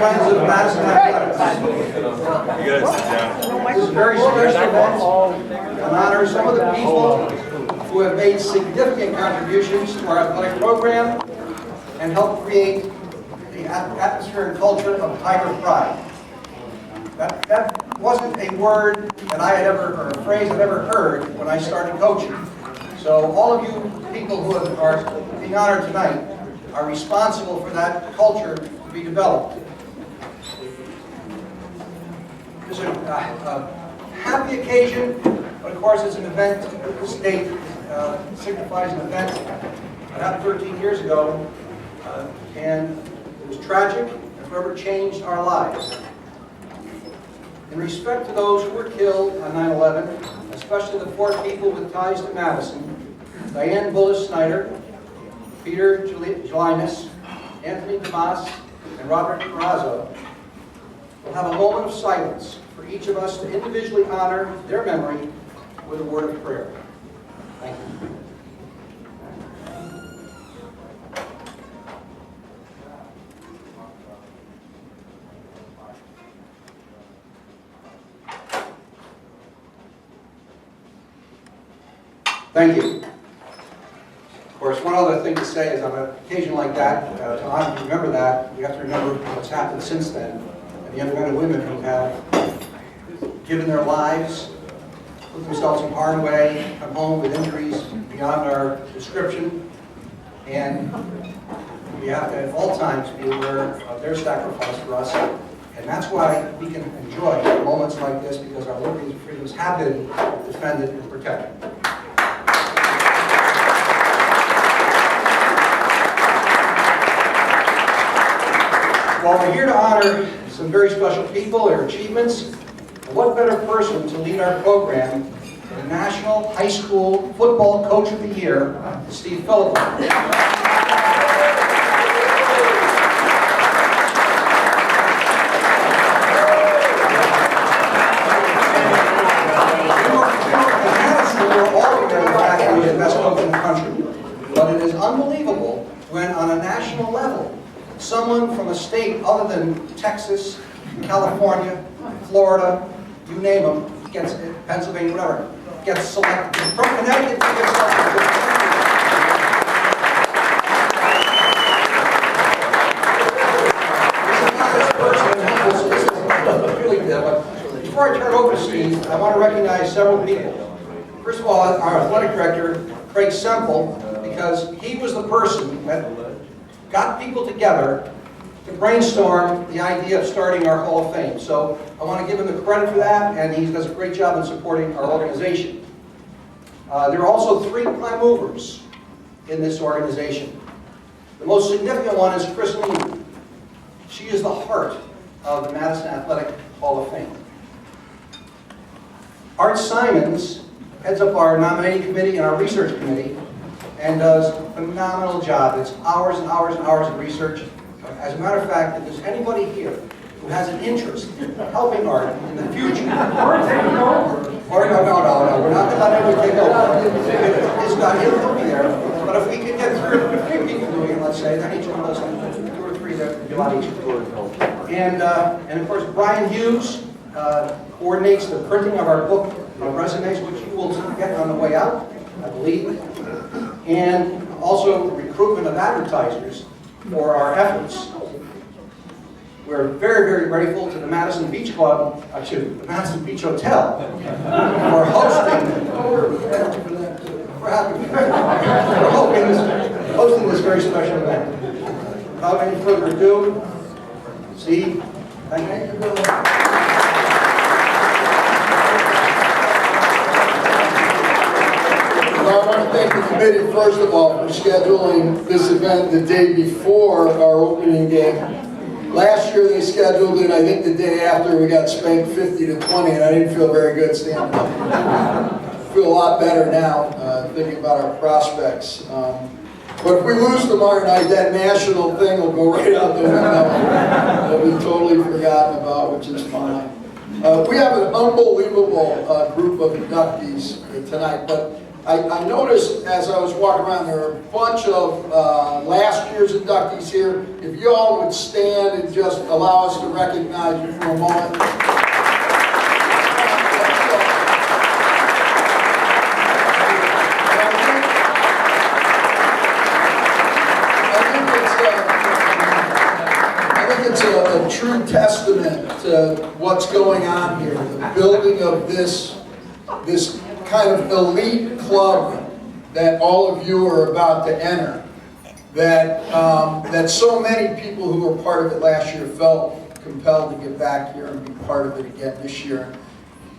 friends of Madison Athletics. This is a very special event and honor some of the people who have made significant contributions to our athletic program and helped create the atmosphere and culture of Tiger Pride. That wasn't a word that I had ever, or a phrase I'd ever heard when I started coaching. So all of you people who are being honored tonight are responsible for that culture to be developed. It's a happy occasion, but of course it's an event. This date signifies an event that happened 13 years ago, and it was tragic and forever changed our lives. In respect to those who were killed on 9/11, especially the 4 people with ties to Madison, Diane Bullis Snyder, Peter Jelinas, Anthony Damas, and Robert Carrazzo, we'll have a moment of silence for each of us to individually honor their memory with a word of prayer. Thank you. Thank you. Of course, one other thing to say is on an occasion like that, to honor, remember that, we have to remember what's happened since then, and the young men and women who have given their lives, put themselves in harm's way, come home with injuries beyond our description, and we have to at all times be aware of their sacrifice for us, and that's why we can enjoy moments like this, because our liberties and freedoms have been defended and protected. Well, we're here to honor some very special people, their achievements. And what better person to lead our program than the National High School Football Coach of the Year, Steve Philippo. The best coach in the country. But it is unbelievable when on a national level, someone from a state other than Texas, California, Florida, you name them, gets Pennsylvania, whatever, gets selected. From Connecticut, gets selected. Before I turn over to Steve, I want to recognize several people. First of all, our athletic director, Craig Semple, because he was the person that got people together to brainstorm the idea of starting our Hall of Fame. So I want to give him the credit for that, and he does a great job in supporting our organization. There are also 3 prime movers in this organization. The most significant one is Chris Lehman. She is the heart of the Madison Athletic Hall of Fame. Art Simons heads up our nominating committee and our research committee and does a phenomenal job. It's hours and hours and hours of research. As a matter of fact, if there's anybody here who has an interest in helping Art in the future, no, we're not going to let anybody take over. He'll be there. But if we could get 3 people doing it, let's say, then each one of us, 2 or 3 that do each. And of course, Brian Hughes coordinates the printing of our book of resumes, which you will get on the way out, I believe, and also recruitment of advertisers for our efforts. We're very, very grateful to the Madison Beach Club, to the Madison Beach Hotel, for hosting. Hosting this very special event. Without any further ado, Steve, thank you. I want to thank the committee, first of all, for scheduling this event the day before our opening game. Last year they scheduled it, I think the day after we got spanked 50-20, and I didn't feel very good standing up. I feel a lot better now, thinking about our prospects. But if we lose tomorrow night, that national thing will go right out the window. It'll be totally forgotten about, which is fine. We have an unbelievable group of inductees tonight, but I noticed as I was walking around, there are a bunch of last year's inductees here. If you all would stand and just allow us to recognize you for a moment. A true testament to what's going on here, the building of this kind of elite club that all of you are about to enter, that so many people who were part of it last year felt compelled to get back here and be part of it again this year.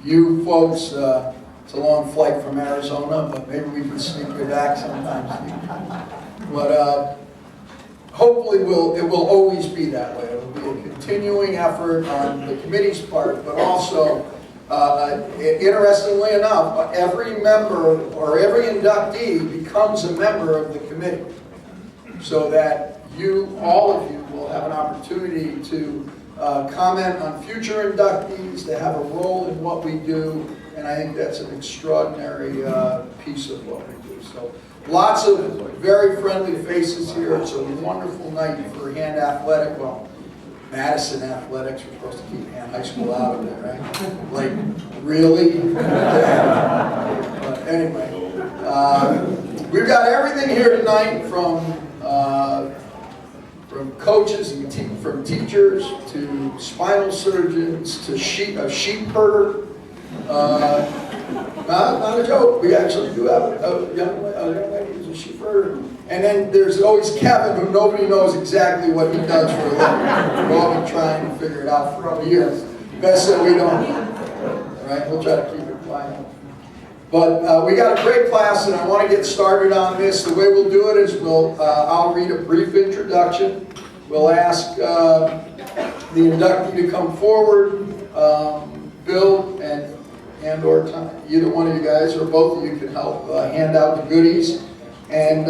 You folks, it's a long flight from Arizona, but maybe we can sneak you back sometime. But hopefully it will always be that way. It will be a continuing effort on the committee's part, but also, interestingly enough, every member or every inductee becomes a member of the committee, so that all of you, will have an opportunity to comment on future inductees, to have a role in what we do, and I think that's an extraordinary piece of what we do. So. Lots of very friendly faces here. It's a wonderful night for Hand Athletic. Well, Madison Athletics. We're supposed to keep Hand High School out of it, right? Like, really? But anyway, we've got everything here tonight from coaches and from teachers to spinal surgeons to a sheep herder. Not a joke. We actually do have a young lady who's a sheep herder. And then there's always Kevin, who nobody knows exactly what he does for a living. We've all been trying to figure it out for years. Best that we don't. All right, we'll try to keep it quiet. But we got a great class, and I want to get started on this. The way we'll do it is I'll read a brief introduction. We'll ask the inductee to come forward. Bill and/or Tom, either one of you guys or both of you can help hand out the goodies, and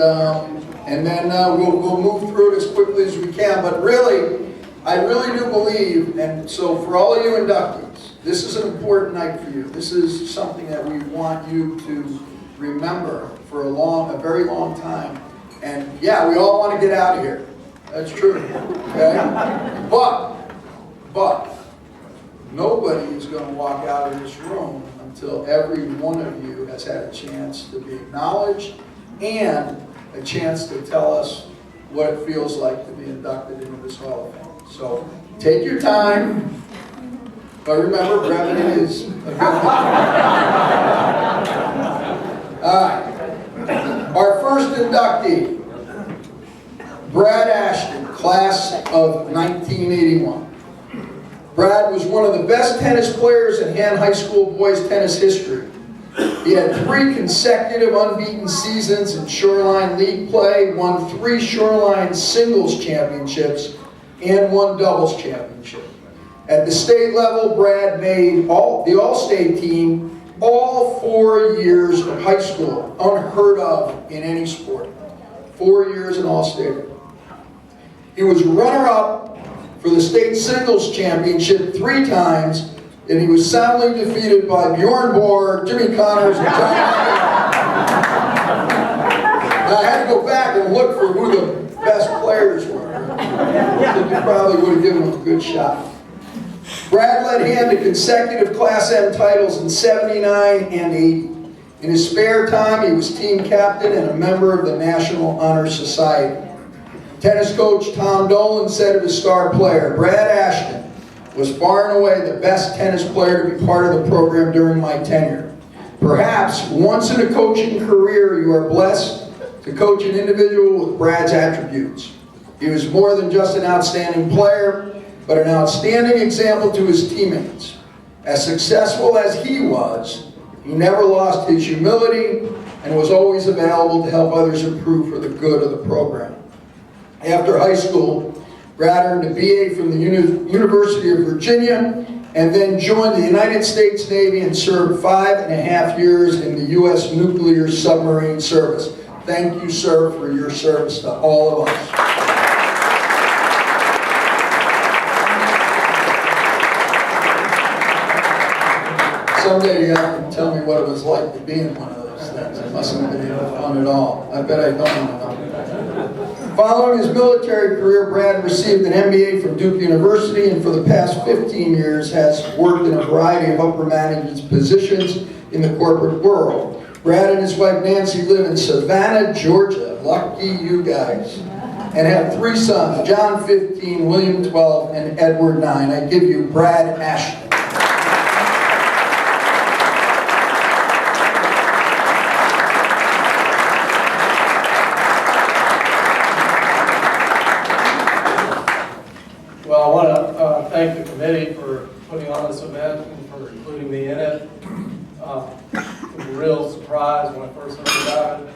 then we'll move through it as quickly as we can. But really, I really do believe, and so for all of you inductees, this is an important night for you. This is something that we want you to remember for a very long time. And yeah, we all want to get out of here. That's true. Okay, but. Nobody is going to walk out of this room until every one of you has had a chance to be acknowledged and a chance to tell us what it feels like to be inducted into this Hall of Fame. So take your time, but remember, brevity is a good thing. All right. Our first inductee, Brad Ashton, class of 1981. Brad was one of the best tennis players in Hand High School boys tennis history. He had 3 consecutive unbeaten seasons in Shoreline League play, won 3 Shoreline singles championships, and 1 doubles championship. At the state level, Brad made the All-State team all 4 years of high school, unheard of in any sport. 4 years in All-State. He was runner-up for the state singles championship 3 times, and he was soundly defeated by Bjorn Borg, Jimmy Connors, and John. Now, I had to go back and look for who the best players were. You probably would have given him a good shot. Brad led Hand to consecutive Class M titles in 79 and 80. In his spare time, he was team captain and a member of the National Honor Society. Tennis coach Tom Dolan said of his star player, Brad Ashton was far and away the best tennis player to be part of the program during my tenure. Perhaps once in a coaching career, you are blessed to coach an individual with Brad's attributes. He was more than just an outstanding player, but an outstanding example to his teammates. As successful as he was, he never lost his humility and was always available to help others improve for the good of the program. After high school, Brad earned a BA from the University of Virginia and then joined the United States Navy and served 5.5 years in the U.S. Nuclear Submarine Service. Thank you, sir, for your service to all of us. Someday you have to tell me what it was like to be in one of those stats. I mustn't have been able fun at all. I bet I don't know. Following his military career, Brad received an MBA from Duke University and for the past 15 years has worked in a variety of upper management positions in the corporate world. Brad and his wife Nancy live in Savannah, Georgia. Lucky you guys. And have 3 sons, John 15, William 12, and Edward 9. I give you Brad Ashton. Well, I want to thank the committee for putting on this event and for including me in it. It was a real surprise when I first heard about it.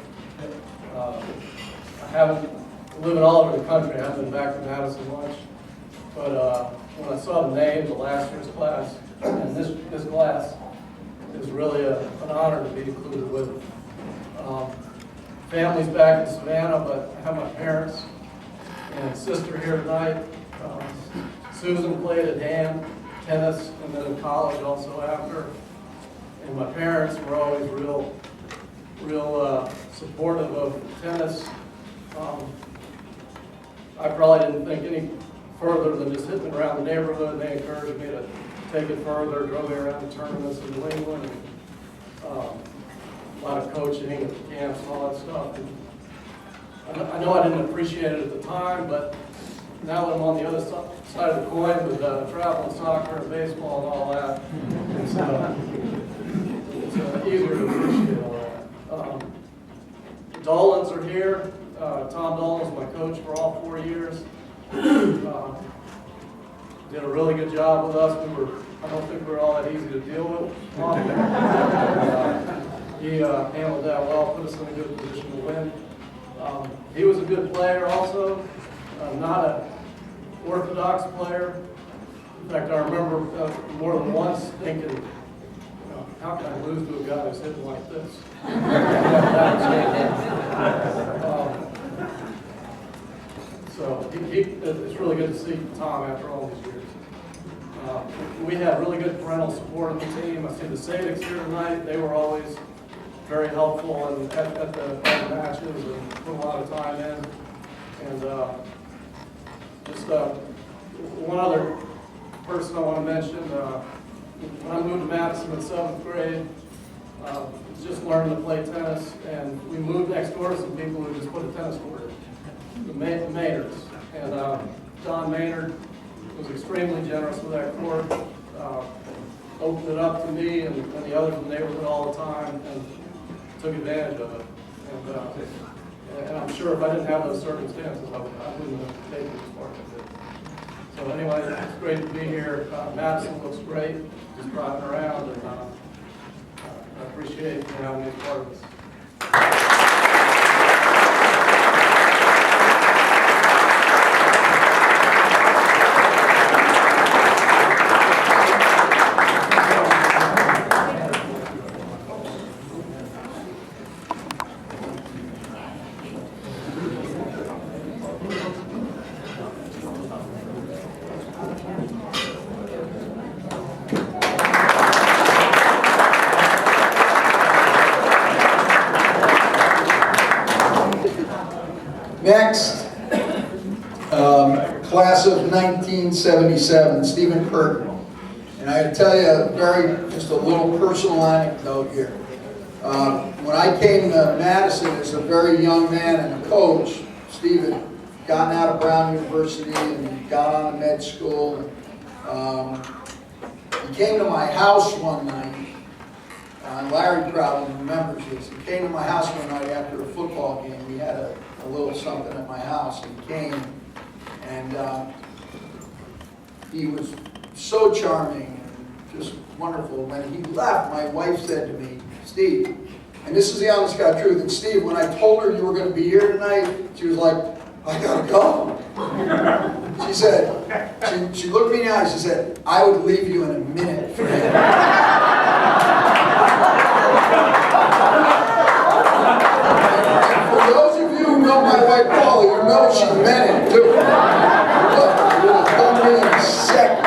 I haven't living all over the country. I haven't been back to Madison much. But when I saw the names of last year's class, and this class, it was really an honor to be included with it. Family's back in Savannah, but I have my parents and sister here tonight. Susan played at hand, tennis, and then in college also after. And my parents were always real supportive of tennis. I probably didn't think any further than just hitting around the neighborhood. They encouraged me to take it further, drove me around the tournaments in New England, and, a lot of coaching and camps and all that stuff. And I know I didn't appreciate it at the time, but now that I'm on the other side of the coin with travel and soccer and baseball and all that, it's easier to appreciate all that. The Dolans are here. Tom Dolan was my coach for all 4 years. Did a really good job with us. I don't think we were all that easy to deal with. He handled that well, put us in a good position to win. He was a good player also, not an orthodox player. In fact, I remember more than once thinking, how can I lose to a guy who's hitting like this? So it's really good to see Tom after all these years. We had really good parental support on the team. I see the Sadics here tonight. They were always very helpful and at the matches and put a lot of time in. And just one other person I want to mention. When I moved to Madison in 7th grade, just learning to play tennis, and we moved next door to some people who just put a tennis court in, the Maynards. And Don Maynard was extremely generous with that court, opened it up to me and the others in the neighborhood all the time, and took advantage of it. And I'm sure if I didn't have those circumstances, I wouldn't have taken it as far as I did. So anyway, it's great to be here. Madison looks great, just driving around, and I appreciate you having me as part of this. Next, class of 1977, Stephen Curtin. And I tell you just a little personal anecdote here. When I came to Madison as a very young man and a coach, Steve had gotten out of Brown University and got on to med school. He came to my house one night. Larry probably remembers this. He came to my house one night after a football game. We had a little something at my house. He came and he was so charming and just wonderful. When he left, my wife said to me, Steve, and this is the honest God truth, and Steve, when I told her you were going to be here tonight, she was like, I gotta go. She said, she looked me in the eye, she said, I would leave you in a minute for him. For those of you who know my wife Paula, you know she meant it too. But it will come in a second.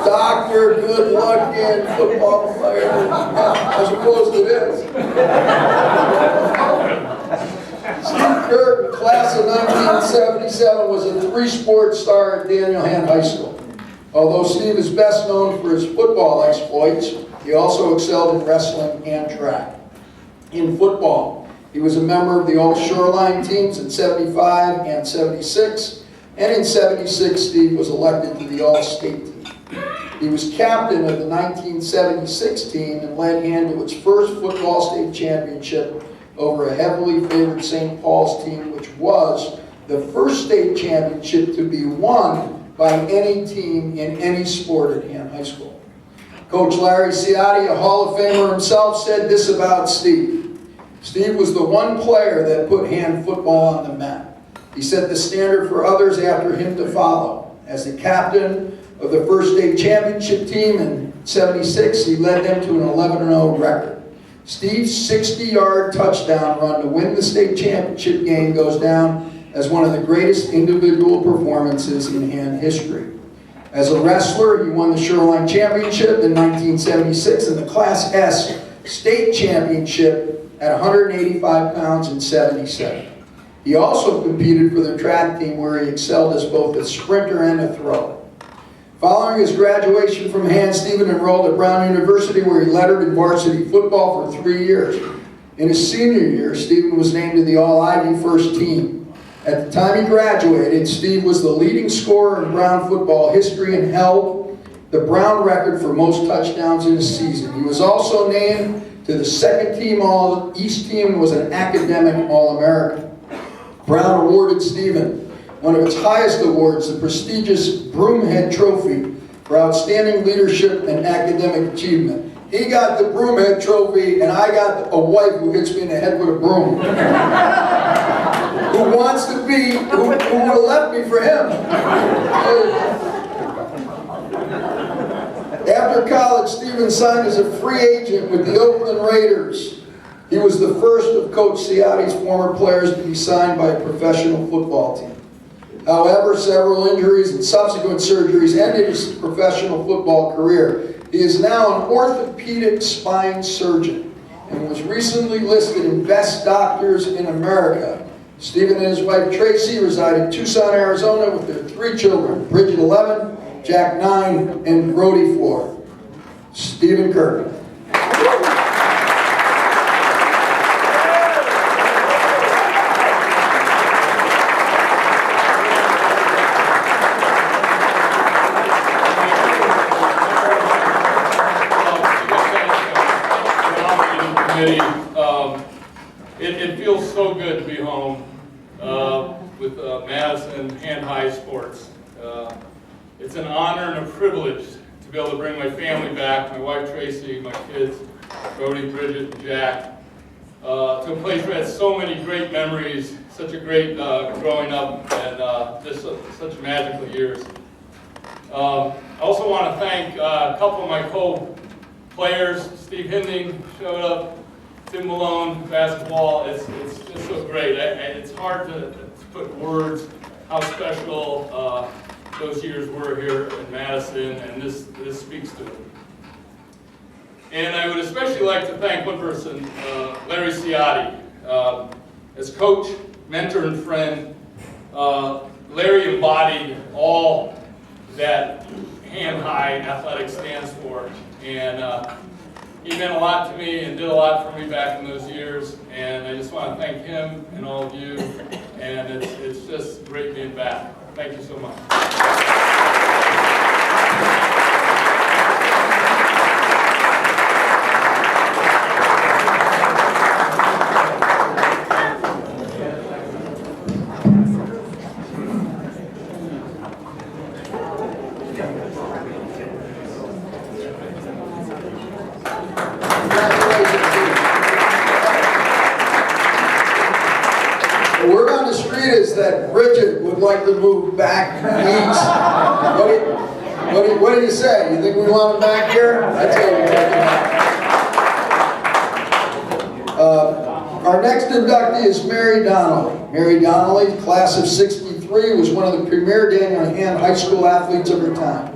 Doctor, good looking, football player. as opposed to this. Steve Kirk, class of 1977, was a three-sport star at Daniel Hand High School. Although Steve is best known for his football exploits, he also excelled in wrestling and track. In football, he was a member of the All Shoreline teams in 75 and 76, and in 76, Steve was elected to the All-State team. He was captain of the 1976 team and led Hand to its first football state championship over a heavily favored St. Paul's team, which was the first state championship to be won by any team in any sport at Hand High School. Coach Larry Ciotti, a Hall of Famer himself, said this about Steve. Steve was the one player that put Hand football on the map. He set the standard for others after him to follow. As the captain of the first state championship team in 76, he led them to an 11-0 record. Steve's 60-yard touchdown run to win the state championship game goes down as one of the greatest individual performances in Hand history. As a wrestler, he won the Shoreline Championship in 1976 and the Class S state championship at 185 pounds in 77. He also competed for the track team where he excelled as both a sprinter and a thrower. Following his graduation from Hand, Stephen enrolled at Brown University where he lettered in varsity football for 3 years. In his senior year, Stephen was named to the All-Ivy first team. At the time he graduated, Steve was the leading scorer in Brown football history and held the Brown record for most touchdowns in a season. He was also named to the second team All-East team and was an academic All-American. Brown awarded Stephen one of its highest awards, the prestigious Broomhead Trophy for outstanding leadership and academic achievement. He got the Broomhead Trophy, and I got a wife who hits me in the head with a broom. Who wants to be, who would have left me for him. After college, Stephen signed as a free agent with the Oakland Raiders. He was the first of Coach Ciotti's former players to be signed by a professional football team. However, several injuries and subsequent surgeries ended his professional football career. He is now an orthopedic spine surgeon and was recently listed in Best Doctors in America. Stephen and his wife Tracy reside in Tucson, Arizona with their 3 children, Bridget 11, Jack 9, and Brody 4. Stephen Kirk. It feels so good to be home with Madison Hand High Sports. It's an honor and a privilege to be able to bring my family back, my wife Tracy, my kids, Brody, Bridget, and Jack, to a place where I had so many great memories, such a great growing up, and just such magical years. I also want to thank a couple of my co-players. Steve Hinding showed up, Tim Malone, basketball. It's just so great. It's hard to put words how special those years were here in Madison, and this speaks to it. And I would especially like to thank one person, Larry Ciotti. As coach, mentor, and friend, Larry embodied all that Hand High Athletics stands for. And he meant a lot to me and did a lot for me back in those years. And I just want to thank him and all of you. And it's just great being back. Thank you so much. The word on the street is that Bridget would like to move back east. What do you say? You think we want him back here? I'd say we take him back. Our next inductee is Mary Donnelly. Mary Donnelly, class of '63, was one of the premier Daniel Hand High School athletes of her time.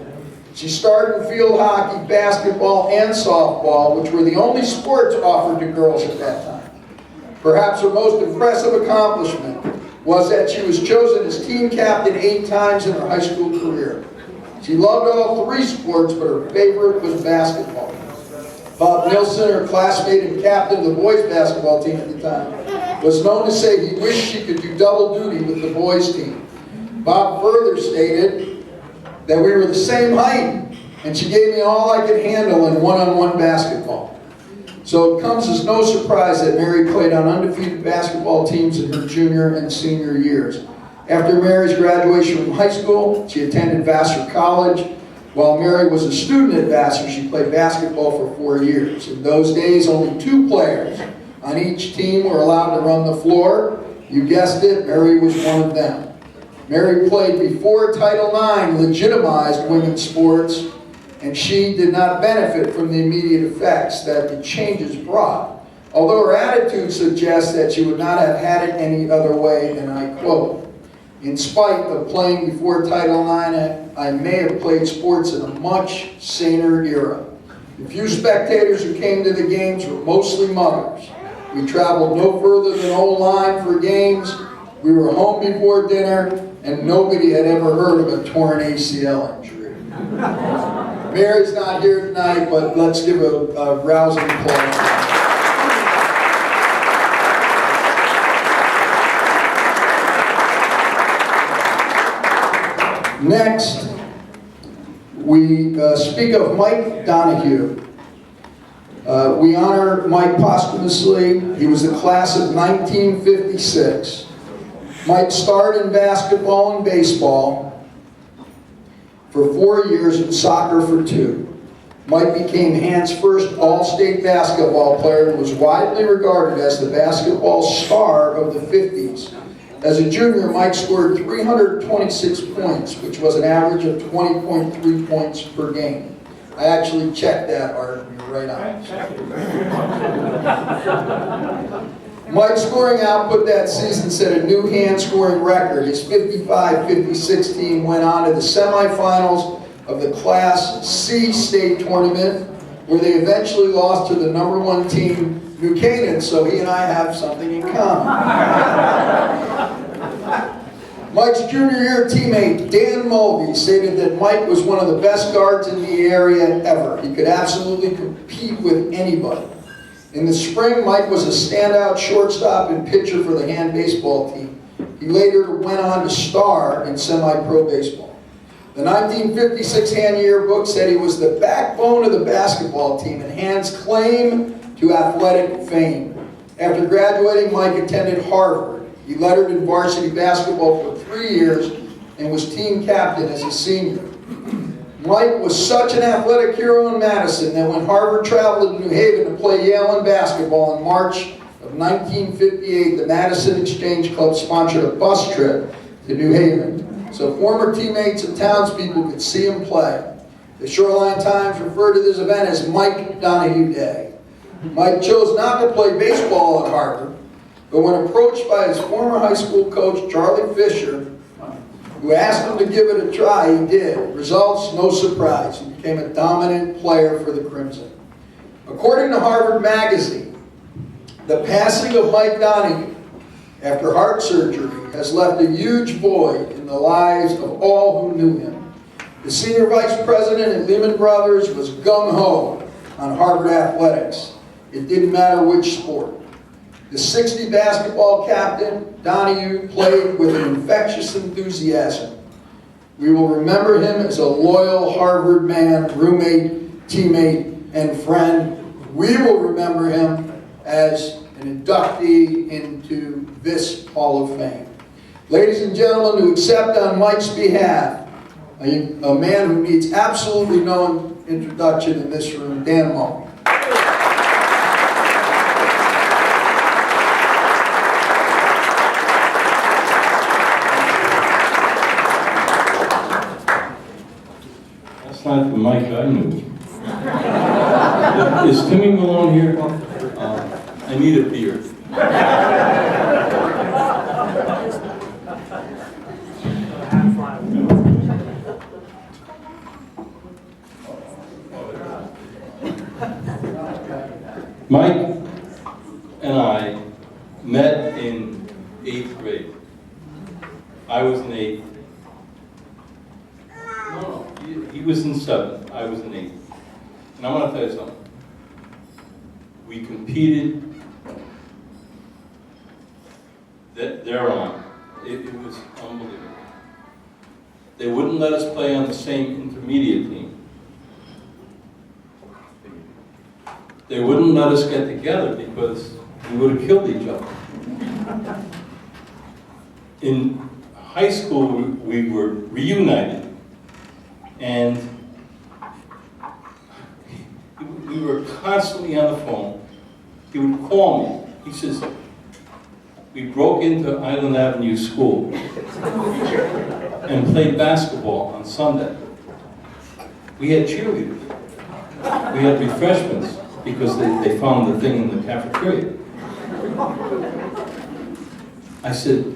She starred in field hockey, basketball, and softball, which were the only sports offered to girls at that time. Perhaps her most impressive accomplishment was that she was chosen as team captain 8 times in her high school career. She loved all 3 sports, but her favorite was basketball. Bob Nilsson, her classmate and captain of the boys basketball team at the time, was known to say he wished she could do double duty with the boys team. Bob further stated that we were the same height, and she gave me all I could handle in one-on-one basketball. So it comes as no surprise that Mary played on undefeated basketball teams in her junior and senior years. After Mary's graduation from high school, she attended Vassar College. While Mary was a student at Vassar, she played basketball for 4 years. In those days, only 2 players on each team were allowed to run the floor. You guessed it, Mary was one of them. Mary played before Title IX legitimized women's sports, and she did not benefit from the immediate effects that the changes brought. Although her attitude suggests that she would not have had it any other way, and I quote, "In spite of playing before Title IX, I may have played sports in a much saner era. The few spectators who came to the games were mostly mothers. We traveled no further than O-line for games. We were home before dinner, and nobody had ever heard of a torn ACL injury." Mary's not here tonight, but let's give a rousing applause. Next, we speak of Mike Donahue. We honor Mike posthumously. He was the class of 1956. Mike starred in basketball and baseball for 4 years and soccer for 2. Mike became Hand's first all-state basketball player and was widely regarded as the basketball star of the 50s. As a junior, Mike scored 326 points, which was an average of 20.3 points per game. I actually checked that, Art. You're right on. Mike's scoring output that season set a new Hand scoring record. His 55-56 team went on to the semifinals of the Class C state tournament, where they eventually lost to the #1 team, New Canaan, so he and I have something in common. Mike's junior year teammate, Dan Mulvey, stated that Mike was one of the best guards in the area ever. He could absolutely compete with anybody. In the spring, Mike was a standout shortstop and pitcher for the Hand baseball team. He later went on to star in semi-pro baseball. The 1956 Hand yearbook said he was the backbone of the basketball team and Hand's claim to athletic fame. After graduating, Mike attended Harvard. He lettered in varsity basketball for 3 years and was team captain as a senior. Mike was such an athletic hero in Madison that when Harvard traveled to New Haven to play Yale in basketball in March of 1958, the Madison Exchange Club sponsored a bus trip to New Haven so former teammates and townspeople could see him play. The Shoreline Times referred to this event as Mike Donahue Day. Mike chose not to play baseball at Harvard, but when approached by his former high school coach, Charlie Fisher, who asked him to give it a try, he did. Results, no surprise. He became a dominant player for the Crimson. According to Harvard Magazine, the passing of Mike Donahue after heart surgery has left a huge void in the lives of all who knew him. The senior vice president at Lehman Brothers was gung-ho on Harvard athletics. It didn't matter which sport. The 60 basketball captain, Donahue, played with an infectious enthusiasm. We will remember him as a loyal Harvard man, roommate, teammate, and friend. We will remember him as an inductee into this Hall of Fame. Ladies and gentlemen, to accept on Mike's behalf, a man who needs absolutely no introduction in this room, Dan Mulvey. That's not the Mike I knew. Is Timmy Malone here? I need a beer. Mike and I met in 8th grade. I was in 8th. No, he was in 7th, I was in 8th. And I want to tell you something. We competed thereon. It was unbelievable. They wouldn't let us play on the same intermediate team. They wouldn't let us get together because we would have killed each other. In high school, we were reunited, and we were constantly on the phone. He would call me. He says, we broke into Island Avenue School and played basketball on Sunday. We had cheerleaders. We had refreshments because they found the thing in the cafeteria. I said,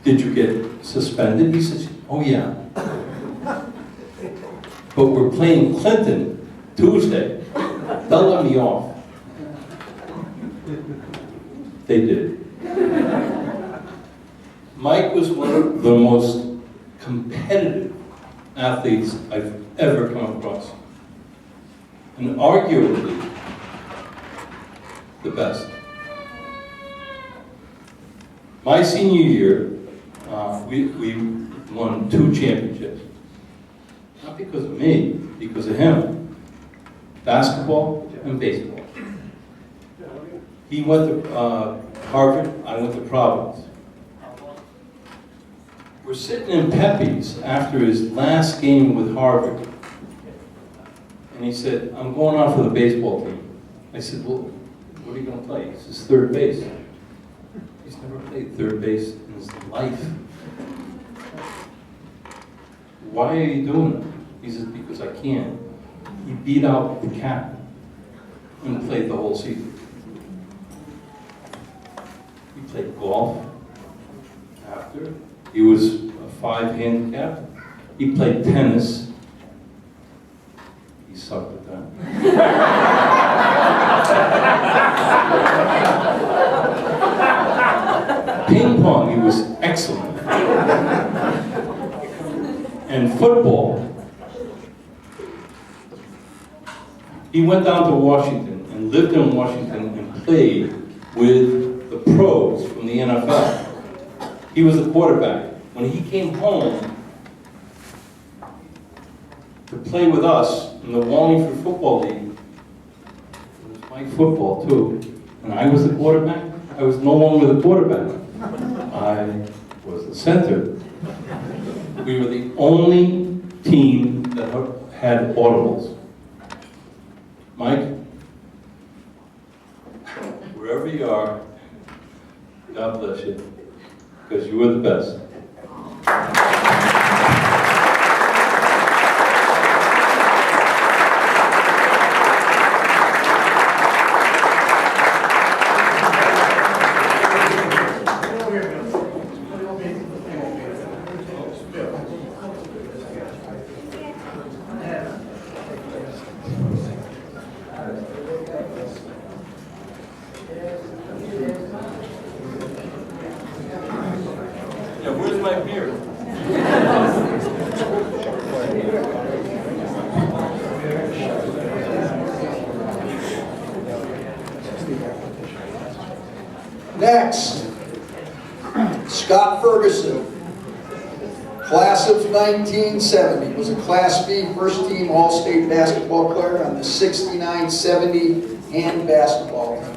did you get suspended? He says, oh yeah. But we're playing Clinton Tuesday. They'll let me off. They did. Mike was one of the most competitive athletes I've ever come across. And arguably, the best. My senior year, we won 2 championships. Not because of me, because of him. Basketball and baseball. He went to Harvard, I went to Providence. We're sitting in Pepe's after his last game with Harvard. And he said, I'm going on for the baseball team. I said, well, what are you going to play? He says, third base. He's never played third base in his life. Why are you doing it? He says, because I can. He beat out the captain and played the whole season. He played golf after. He was a 5 handicap. He played tennis. He sucked at that. Ping pong, he was excellent. And football, he went down to Washington and lived in Washington and played with the pros from the NFL. He was the quarterback. When he came home to play with us in the Wallingford Football League, it was my football too, and I was the quarterback. I was no longer the quarterback. I was the center. We were the only team that had audibles. Mike, wherever you are, God bless you, because you were the best. Yeah, where's my beer? Next, Scott Ferguson, class of 1970, was a Class B first-team All-State basketball player on the 69-70 hand basketball team.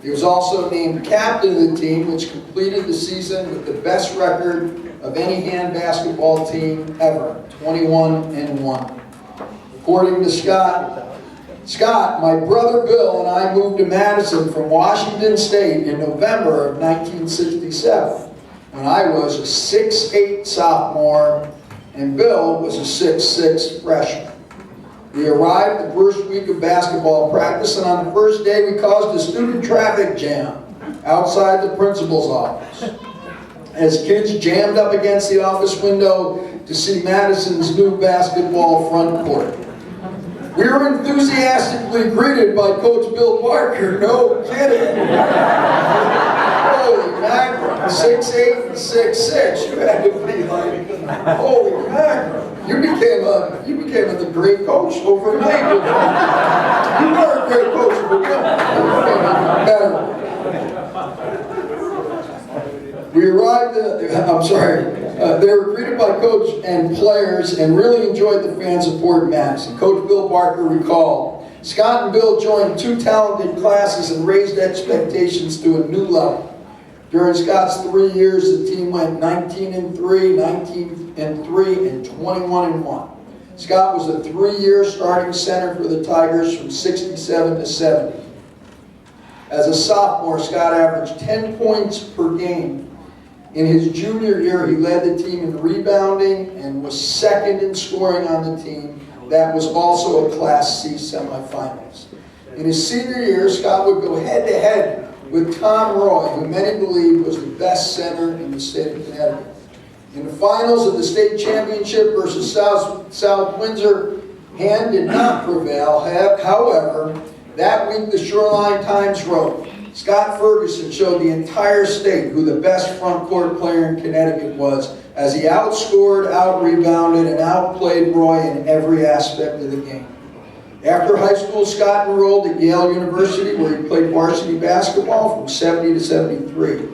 He was also named captain of the team, which completed the season with the best record of any hand basketball team ever, 21-1. According to Scott, my brother Bill and I moved to Madison from Washington State in November of 1967, when I was a 6'8" sophomore and Bill was a 6'6" freshman. We arrived the first week of basketball practice, and on the first day we caused a student traffic jam outside the principal's office. As kids jammed up against the office window to see Madison's new basketball front court. We were enthusiastically greeted by Coach Bill Barker. No kidding. Holy mackerel. 6'8" and 6'6". You had to be like, holy mackerel. You became a great coach overnight. You were a great coach, but you became better. We arrived they were greeted by coach and players and really enjoyed the fan support match. And Coach Bill Barker recalled, Scott and Bill joined 2 talented classes and raised expectations to a new level. During Scott's 3 years, the team went 19-3, 19-3, and 21-1. Scott was a 3-year starting center for the Tigers from 67 to 70. As a sophomore, Scott averaged 10 points per game. In his junior year, he led the team in rebounding and was second in scoring on the team. That was also a Class C semifinals. In his senior year, Scott would go head-to-head with Tom Roy, who many believe was the best center in the state of Connecticut. In the finals of the state championship versus South Windsor, Hand did not prevail. However, that week the Shoreline Times wrote, Scott Ferguson showed the entire state who the best front court player in Connecticut was, as he outscored, out-rebounded, and outplayed Roy in every aspect of the game. After high school, Scott enrolled at Yale University, where he played varsity basketball from 70 to 73.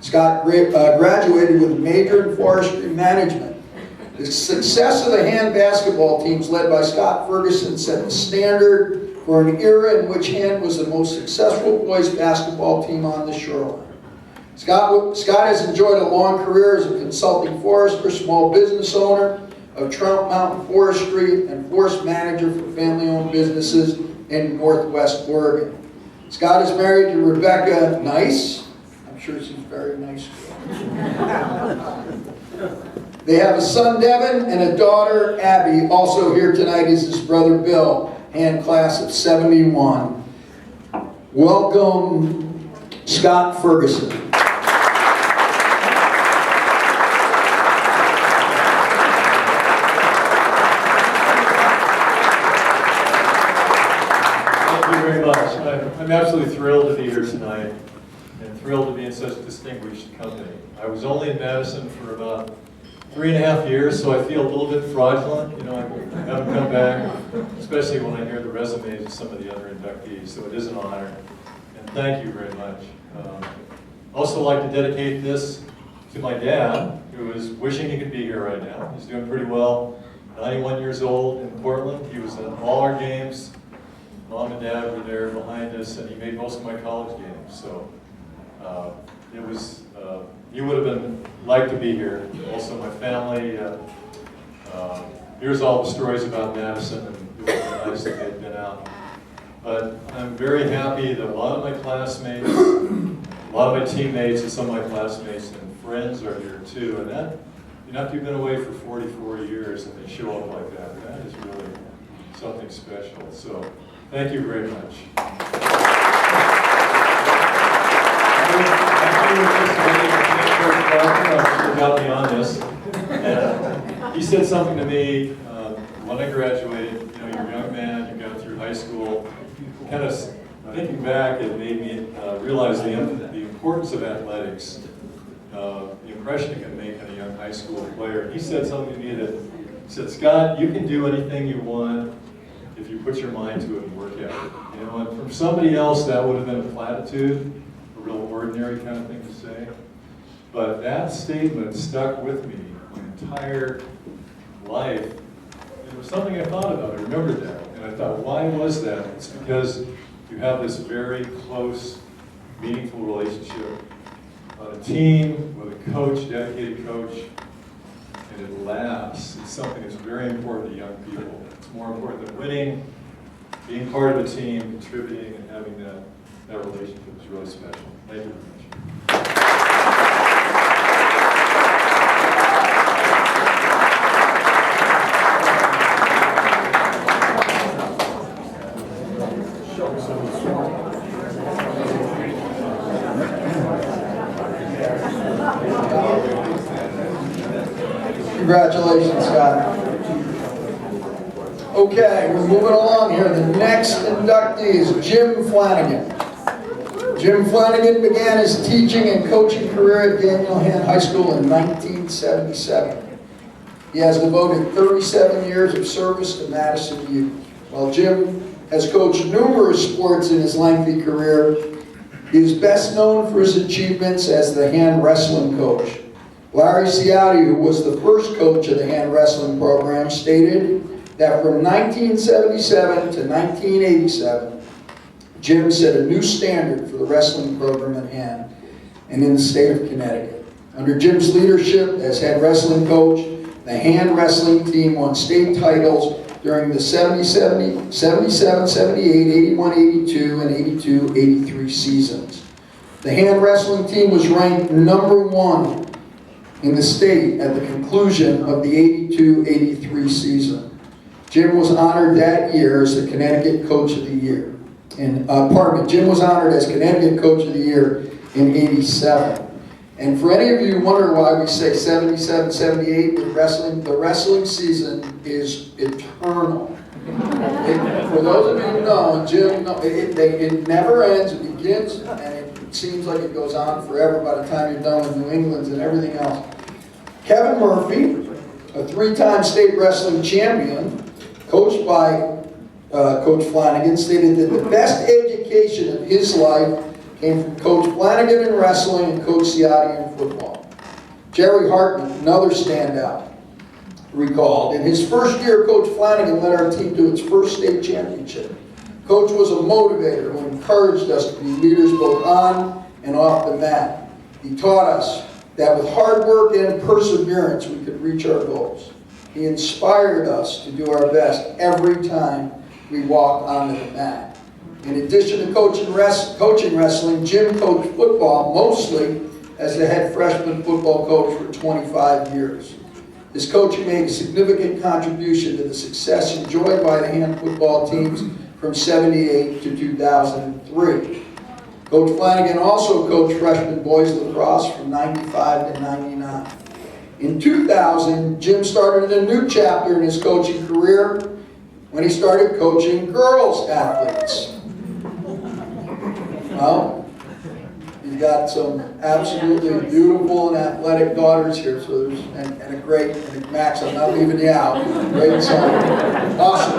Scott graduated with a major in forestry management. The success of the Hand basketball teams led by Scott Ferguson set the standard for an era in which Hand was the most successful boys basketball team on the Shoreline. Scott has enjoyed a long career as a consulting forester, small business owner of Trout Mountain Forestry, and forest manager for family-owned businesses in Northwest Oregon. Scott is married to Rebecca Nice. I'm sure she's very nice. They have a son, Devin, and a daughter, Abby. Also here tonight is his brother, Bill, Hand class of 71. Welcome, Scott Ferguson. Very much. I'm absolutely thrilled to be here tonight and thrilled to be in such distinguished company. I was only in Madison for about 3.5 years, so I feel a little bit fraudulent. You know, I haven't come back, especially when I hear the resumes of some of the other inductees, so it is an honor. And thank you very much. Also like to dedicate this to my dad, who is wishing he could be here right now. He's doing pretty well. 91 years old in Portland. He was at all our games. Mom and Dad were there behind us, and he made most of my college games. So it was, you would have been like to be here. Also, my family. Here's all the stories about Madison, and it would have been nice if they'd been out. But I'm very happy that a lot of my classmates, a lot of my teammates, and some of my classmates and friends are here too. And that, you know, after you've been away for 44 years and they show up like that, that is really something special. So. Thank you very much. Got me on this. And he said something to me when I graduated. You know, you're a young man, you got through high school. Kind of thinking back, it made me realize the importance of athletics, the impression it can make on a young high school player. He said something to me that said, Scott, you can do anything you want if you put your mind to it and work at it. You know, and from somebody else that would have been a platitude, a real ordinary kind of thing to say. But that statement stuck with me my entire life. It was something I thought about. I remembered that. And I thought, why was that? It's because you have this very close, meaningful relationship on a team with a coach, dedicated coach, and it lasts. It's something that's very important to young people. More important than winning, being part of a team, contributing, and having that relationship is really special. Thank you very much. Congratulations, Scott. Okay, we're moving along here. The next inductee is Jim Flanagan. Jim Flanagan began his teaching and coaching career at Daniel Hand High School in 1977. He has devoted 37 years of service to Madison youth. While Jim has coached numerous sports in his lengthy career, he is best known for his achievements as the hand wrestling coach. Larry Ciotti, who was the first coach of the hand wrestling program, stated that from 1977 to 1987, Jim set a new standard for the wrestling program in hand and in the state of Connecticut. Under Jim's leadership as head wrestling coach, the hand wrestling team won state titles during the 77, 78, 81, 82, and 82, 83 seasons. The hand wrestling team was ranked #1 in the state at the conclusion of the 82, 83 season. Jim was honored that year as the Connecticut Coach of the Year. Jim was honored as Connecticut Coach of the Year in 87. And for any of you who wonder why we say 77, 78, the wrestling season is eternal. For those of you who know, Jim, it never ends, it begins, and it seems like it goes on forever by the time you're done with New England's and everything else. Kevin Murphy, a 3-time state wrestling champion, coached by Coach Flanagan, stated that the best education of his life came from Coach Flanagan in wrestling and Coach Ciotti in football. Jerry Hartman, another standout, recalled, in his first year, Coach Flanagan led our team to its first state championship. Coach was a motivator who encouraged us to be leaders both on and off the mat. He taught us that with hard work and perseverance, we could reach our goals. He inspired us to do our best every time we walked onto the mat. In addition to coaching wrestling, Jim coached football mostly as the head freshman football coach for 25 years. His coaching made a significant contribution to the success enjoyed by the hand football teams from 78 to 2003. Coach Flanagan also coached freshman boys lacrosse from 95 to 99. In 2000, Jim started a new chapter in his coaching career when he started coaching girls athletes. Well, he's got some absolutely beautiful and athletic daughters here, so there's and a great, and Max, I'm not leaving you out. Great son, awesome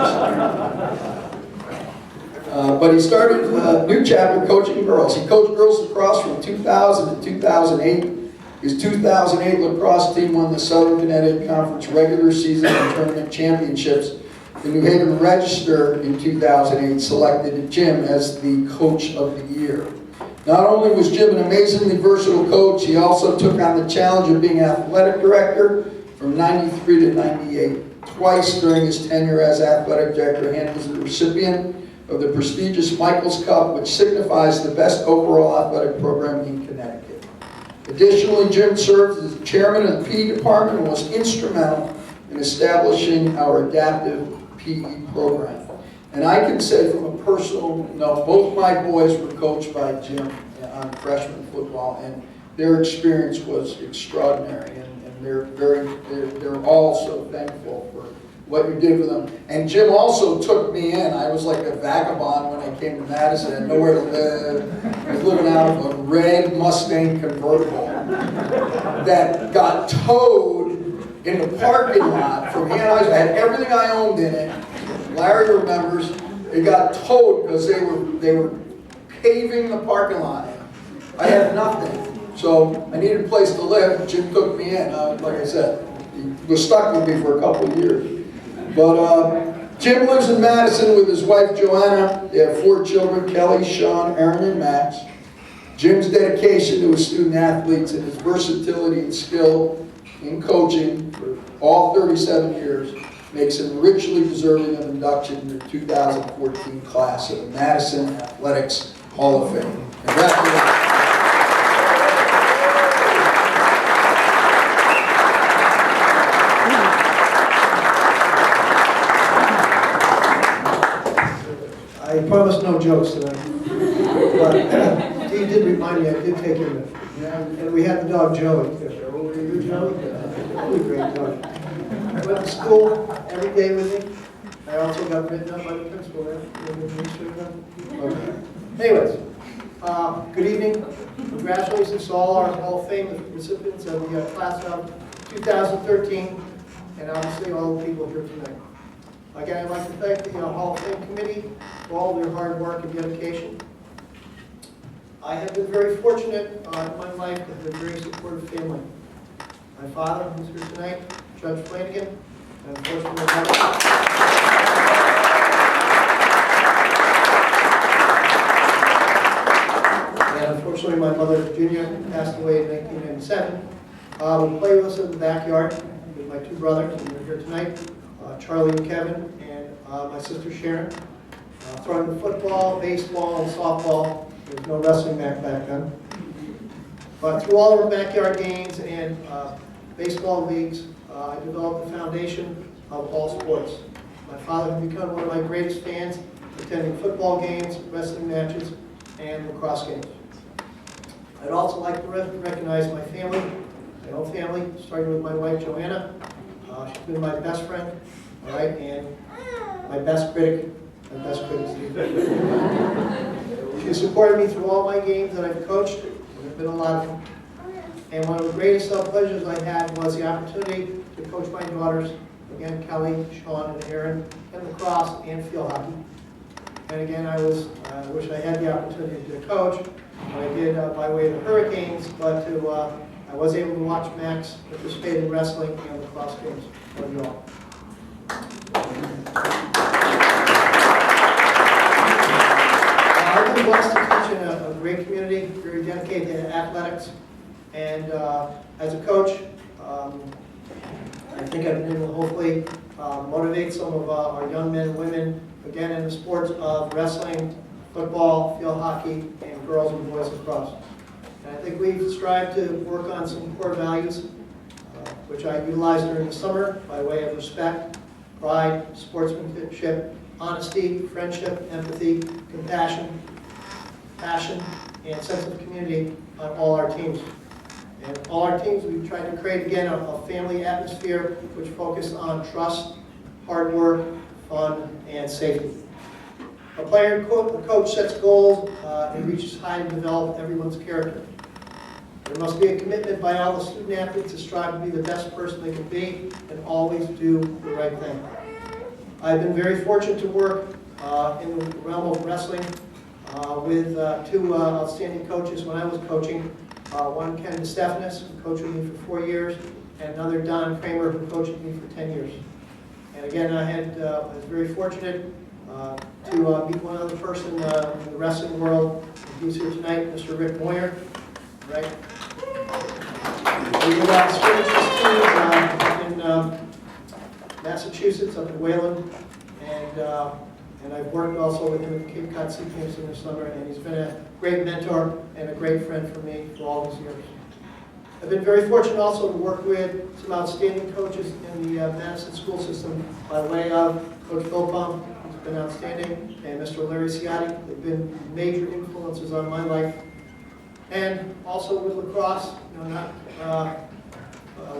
son. But he started a new chapter coaching girls. He coached girls lacrosse from 2000 to 2008. His 2008 lacrosse team won the Southern Connecticut Conference regular season and tournament championships. The New Haven Register in 2008 selected Jim as the Coach of the Year. Not only was Jim an amazingly versatile coach, he also took on the challenge of being athletic director from 93 to 98. Twice during his tenure as athletic director, he was the recipient of the prestigious Michaels Cup, which signifies the best overall athletic program in Connecticut. Additionally, Jim served as the chairman of the PE department and was instrumental in establishing our adaptive PE program. And I can say from a personal note, both my boys were coached by Jim on freshman football, and their experience was extraordinary, and they're all so thankful for what you did for them. And Jim also took me in. I was like a vagabond when I came to Madison. I had nowhere to live. I was living out of a red Mustang convertible that got towed in the parking lot from Hand High School. I had everything I owned in it. Larry remembers it got towed because they were paving the parking lot. I had nothing, so I needed a place to live. Jim took me in. Like I said, he was stuck with me for a couple of years. But Jim lives in Madison with his wife Joanna. They have 4 children: Kelly, Sean, Aaron, and Max. Jim's dedication to his student athletes and his versatility and skill in coaching for all 37 years makes him richly deserving of induction in the 2014 class of the Madison Athletics Hall of Fame. Congratulations. I promised no jokes tonight. But he did remind me, I did take him, and we had the dog Joey. Were you Joey? Really great dog. I went to school every day with him. I I also got written up by the principal there. Okay. Anyways, good evening. Congratulations to all our Hall of Fame recipients of the class of 2013, and obviously all the people here tonight. Again, I'd like to thank the Hall of Fame Committee for all their hard work and dedication. I have been very fortunate in my life to have a very supportive family. My father, who's here tonight, Judge Flanagan, and unfortunately my mother. And unfortunately my mother, Virginia, passed away in 1997. We play with us in the backyard with my two brothers, and they're here tonight, Charlie and Kevin, and my sister Sharon. Throwing the football, baseball, and softball. There's no wrestling back then. But through all of our backyard games and baseball leagues, I developed the foundation of all sports. My father has become one of my greatest fans, attending football games, wrestling matches, and lacrosse games. I'd also like to recognize my family, my own family, starting with my wife Joanna. She's been my best friend, all right, and my best critic. She supported me through all my games that I've coached, and there have been a lot of them. And one of the greatest pleasures I had was the opportunity to coach my daughters, again, Kelly, Sean, and Aaron, in lacrosse and field hockey. And again, I wish I had the opportunity to coach. I did by way of the Hurricanes, but I was able to watch Max participate in wrestling and lacrosse games for you all. I've been blessed to teach in a great community, very dedicated to athletics. And as a coach, I think I've been able to hopefully motivate some of our young men and women, again, in the sports of wrestling, football, field hockey, and girls and boys lacrosse. And I think we've strived to work on some core values, which I utilize during the summer by way of respect, pride, sportsmanship, honesty, friendship, empathy, compassion, passion, and sense of community on all our teams. And all our teams, we've tried to create, again, a family atmosphere which focuses on trust, hard work, fun, and safety. A player and coach sets goals and reaches high to develop everyone's character. There must be a commitment by all the student athletes to strive to be the best person they can be and always do the right thing. I've been very fortunate to work in the realm of wrestling with two outstanding coaches when I was coaching. One, Ken DeStephanis, who coached with me for 4 years, and another, Don Kramer, who coached with me for 10 years. And again, I was very fortunate to meet one other person in the wrestling world. He's here tonight, Mr. Rick Moyer. Right? We have scrimmages teams in Massachusetts, up in Wayland, and I've worked also with him at the Cape Cod Sea Camps in the summer, and he's been a great mentor and a great friend for me for all these years. I've been very fortunate also to work with some outstanding coaches in the Madison school system by way of Coach Bill Pump, who's been outstanding, and Mr. Larry Ciotti. They've been major influences on my life. And also with lacrosse,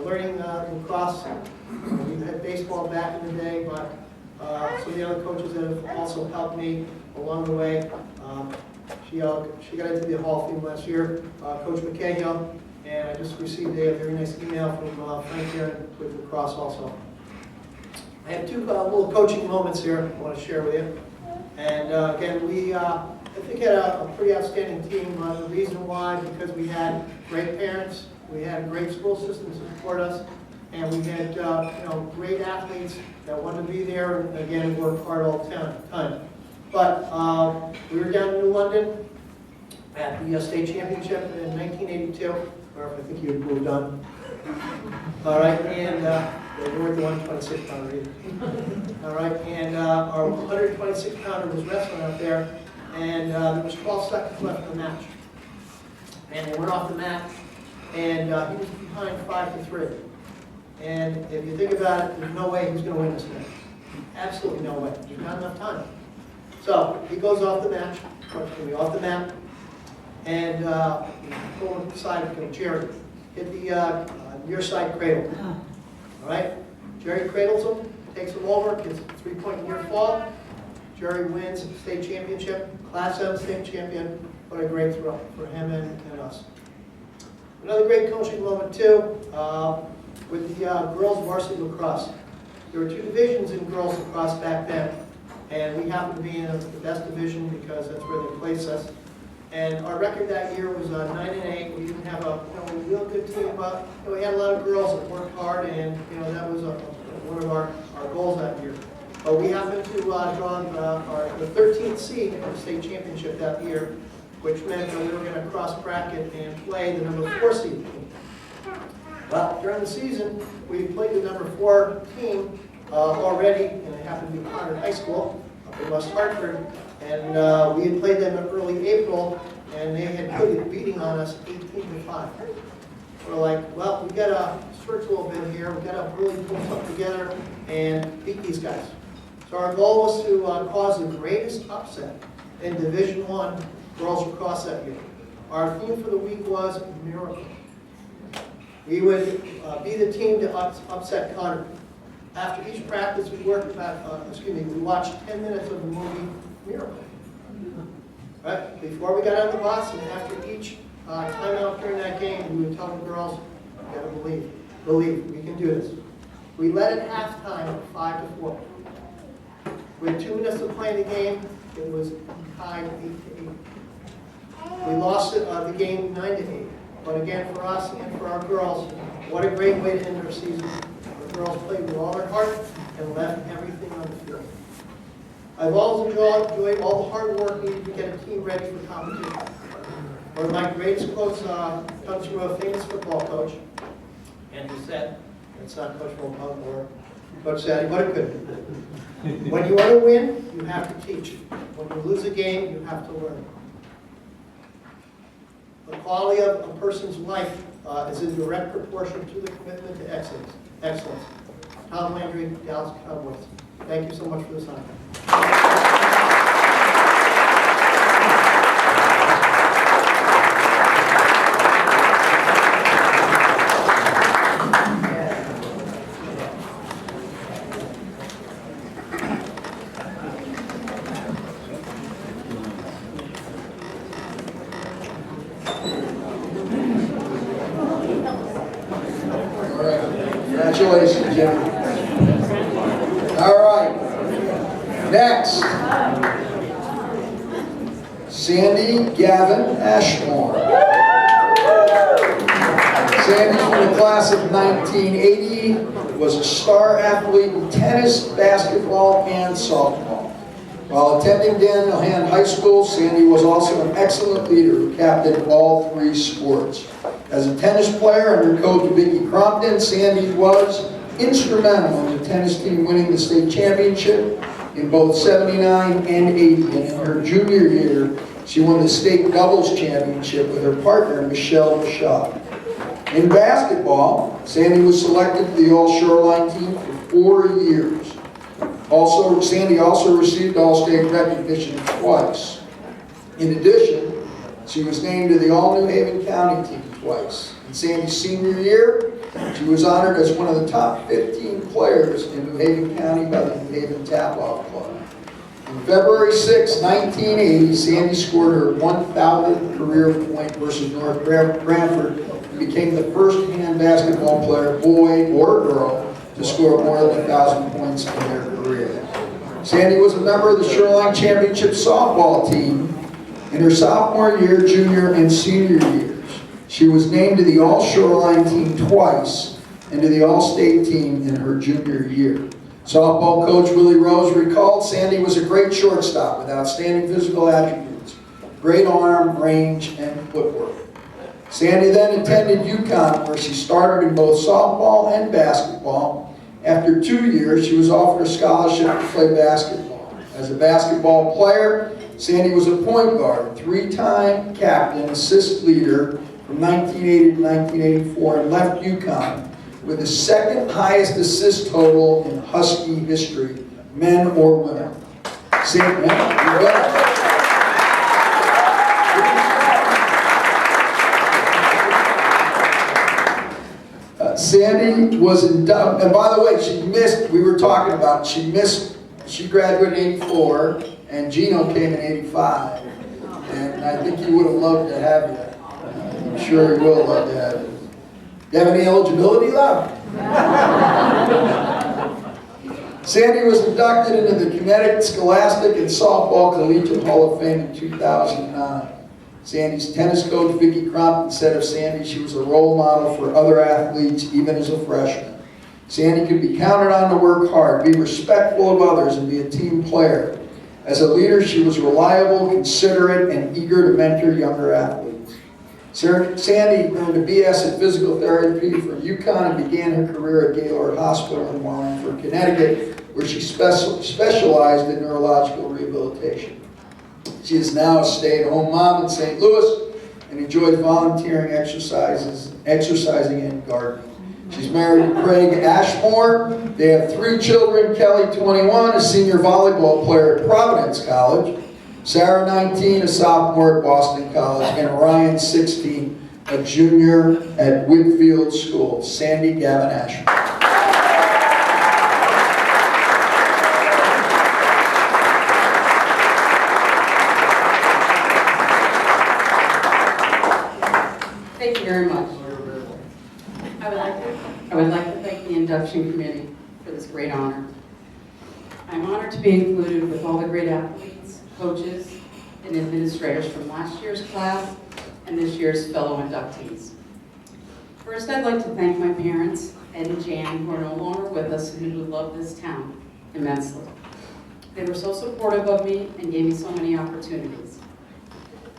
learning lacrosse. We had baseball back in the day, but some of the other coaches that have also helped me along the way. She got into the Hall of Fame last year, Coach McCahill, and I just received a very nice email from Frank Aaron with lacrosse also. I have two little coaching moments here I want to share with you. And again, we I think had a pretty outstanding team. The reason why, because we had great parents, we had a great school system to support us, and we had great athletes that wanted to be there and again work hard all the time. But we were down in New London at the state championship in 1982, or I think you had moved on. All right, and we weren't the 126 pounder either. All right, and our 126 pounder was wrestling out there, and there was 12 seconds left in the match. And they went off the mat, and he was behind 5-3. And if you think about it, there's no way he was going to win this match. Absolutely no way. There's not enough time. So he goes off the match, off the mat, and going aside, Jerry hit the near side cradle. All right, Jerry cradles him, takes them over, gets a 3-point near fall. Jerry wins state championship, Class 7 state champion. What a great thrill for him and us. Another great coaching moment too, with the girls varsity lacrosse. There were 2 divisions in girls lacrosse back then, and we happened to be in the best division because that's where they placed us. And our record that year was 9-8. We didn't have a real good team, but we had a lot of girls that worked hard, and that was one of our goals that year. But we happened to draw the 13th seed in the state championship that year, which meant that we were going to cross bracket and play the number 4 seed team. Well, during the season, we played the number 4 team already, and it happened to be Concord High School up in West Hartford. And we had played them in early April, and they had put a beating on us 18-5. We're like, well, we got to stretch a little bit here. We got to really pull something together and beat these guys. So our goal was to cause the greatest upset in Division I girls lacrosse that year. Our theme for the week was miracle. We would be the team to upset Concord. After each practice, we watched 10 minutes of the movie Miracle. Right? Before we got out of the bus and after each timeout during that game, we would tell the girls, you gotta believe, we can do this. We led at halftime 5-4. With 2 minutes to play in the game, it was tied 8-8. We lost the game 9-8. But again, for us and for our girls, what a great way to end our season. The girls played with all their heart and left everything on the field. I've always enjoyed all the hard work needed to get a team ready for competition. One of my greatest quotes comes from a famous football coach, and he said, it's not Coach Wilpon or Coach Sadie, but it could be. When you want to win, you have to teach. When you lose a game, you have to learn. The quality of a person's life is in direct proportion to the commitment to excellence. Tom Landry, Dallas Cowboys. Thank you so much for this time. Congratulations, Jimmy. All right. Next, Sandy Gavin Ashmore. Sandy's from the class of 1980, was a star athlete in tennis, basketball, and softball. While attending Daniel Hand High School, Sandy was also an excellent leader who captained all 3 sports. As a tennis player under coach Vicki Crompton, Sandy was instrumental in the tennis team winning the state championship in both 79 and 80. And in her junior year, she won the state doubles championship with her partner, Michelle Bashad. In basketball, Sandy was selected to the All-Shoreline team for 4 years. Sandy also received All-State recognition twice. In addition, she was named to the All-New Haven County team twice. In Sandy's senior year, she was honored as one of the top 15 players in New Haven County by the New Haven Tap-Off Club. On February 6, 1980, Sandy scored her 1,000th career point versus North Branford and became the first hand basketball player, boy or girl, to score more than 1,000 points in their career. Sandy was a member of the Shoreline Championship softball team in her sophomore year, junior, and senior years. She was named to the All-Shoreline team twice and to the All-State team in her junior year. Softball coach Willie Rose recalled Sandy was a great shortstop with outstanding physical attributes, great arm, range, and footwork. Sandy then attended UConn, where she started in both softball and basketball. After 2 years, she was offered a scholarship to play basketball. As a basketball player, Sandy was a point guard, 3-time captain, assist leader from 1980 to 1984, and left UConn with the 2nd highest assist total in Husky history, men or women. Sandy, you bet. Sandy was inducted, and by the way, she missed, we were talking about, she graduated in '84, and Gino came in '85. And I think he would have loved to have you. I'm sure he will love to have you. Do you have any eligibility left? Sandy was inducted into the Connecticut Scholastic and Softball Collegiate Hall of Fame in 2009. Sandy's tennis coach, Vicki Crompton, said of Sandy she was a role model for other athletes, even as a freshman. Sandy could be counted on to work hard, be respectful of others, and be a team player. As a leader, she was reliable, considerate, and eager to mentor younger athletes. Sandy earned a BS in physical therapy from UConn and began her career at Gaylord Hospital in Wallingford, Connecticut, where she specialized in neurological rehabilitation. She is now a stay-at-home mom in St. Louis and enjoys volunteering exercising and gardening. She's married to Craig Ashmore. They have 3 children, Kelly, 21, a senior volleyball player at Providence College, Sarah, 19, a sophomore at Boston College, and Ryan, 16, a junior at Whitfield School. Sandy Gavin Ashmore. Thank you very much. I would like to thank the induction committee for this great honor. I'm honored to be included with all the great athletes, coaches, and administrators from last year's class and this year's fellow inductees. First, I'd like to thank my parents, Ed and Jan, who are no longer with us and who love this town immensely. They were so supportive of me and gave me so many opportunities.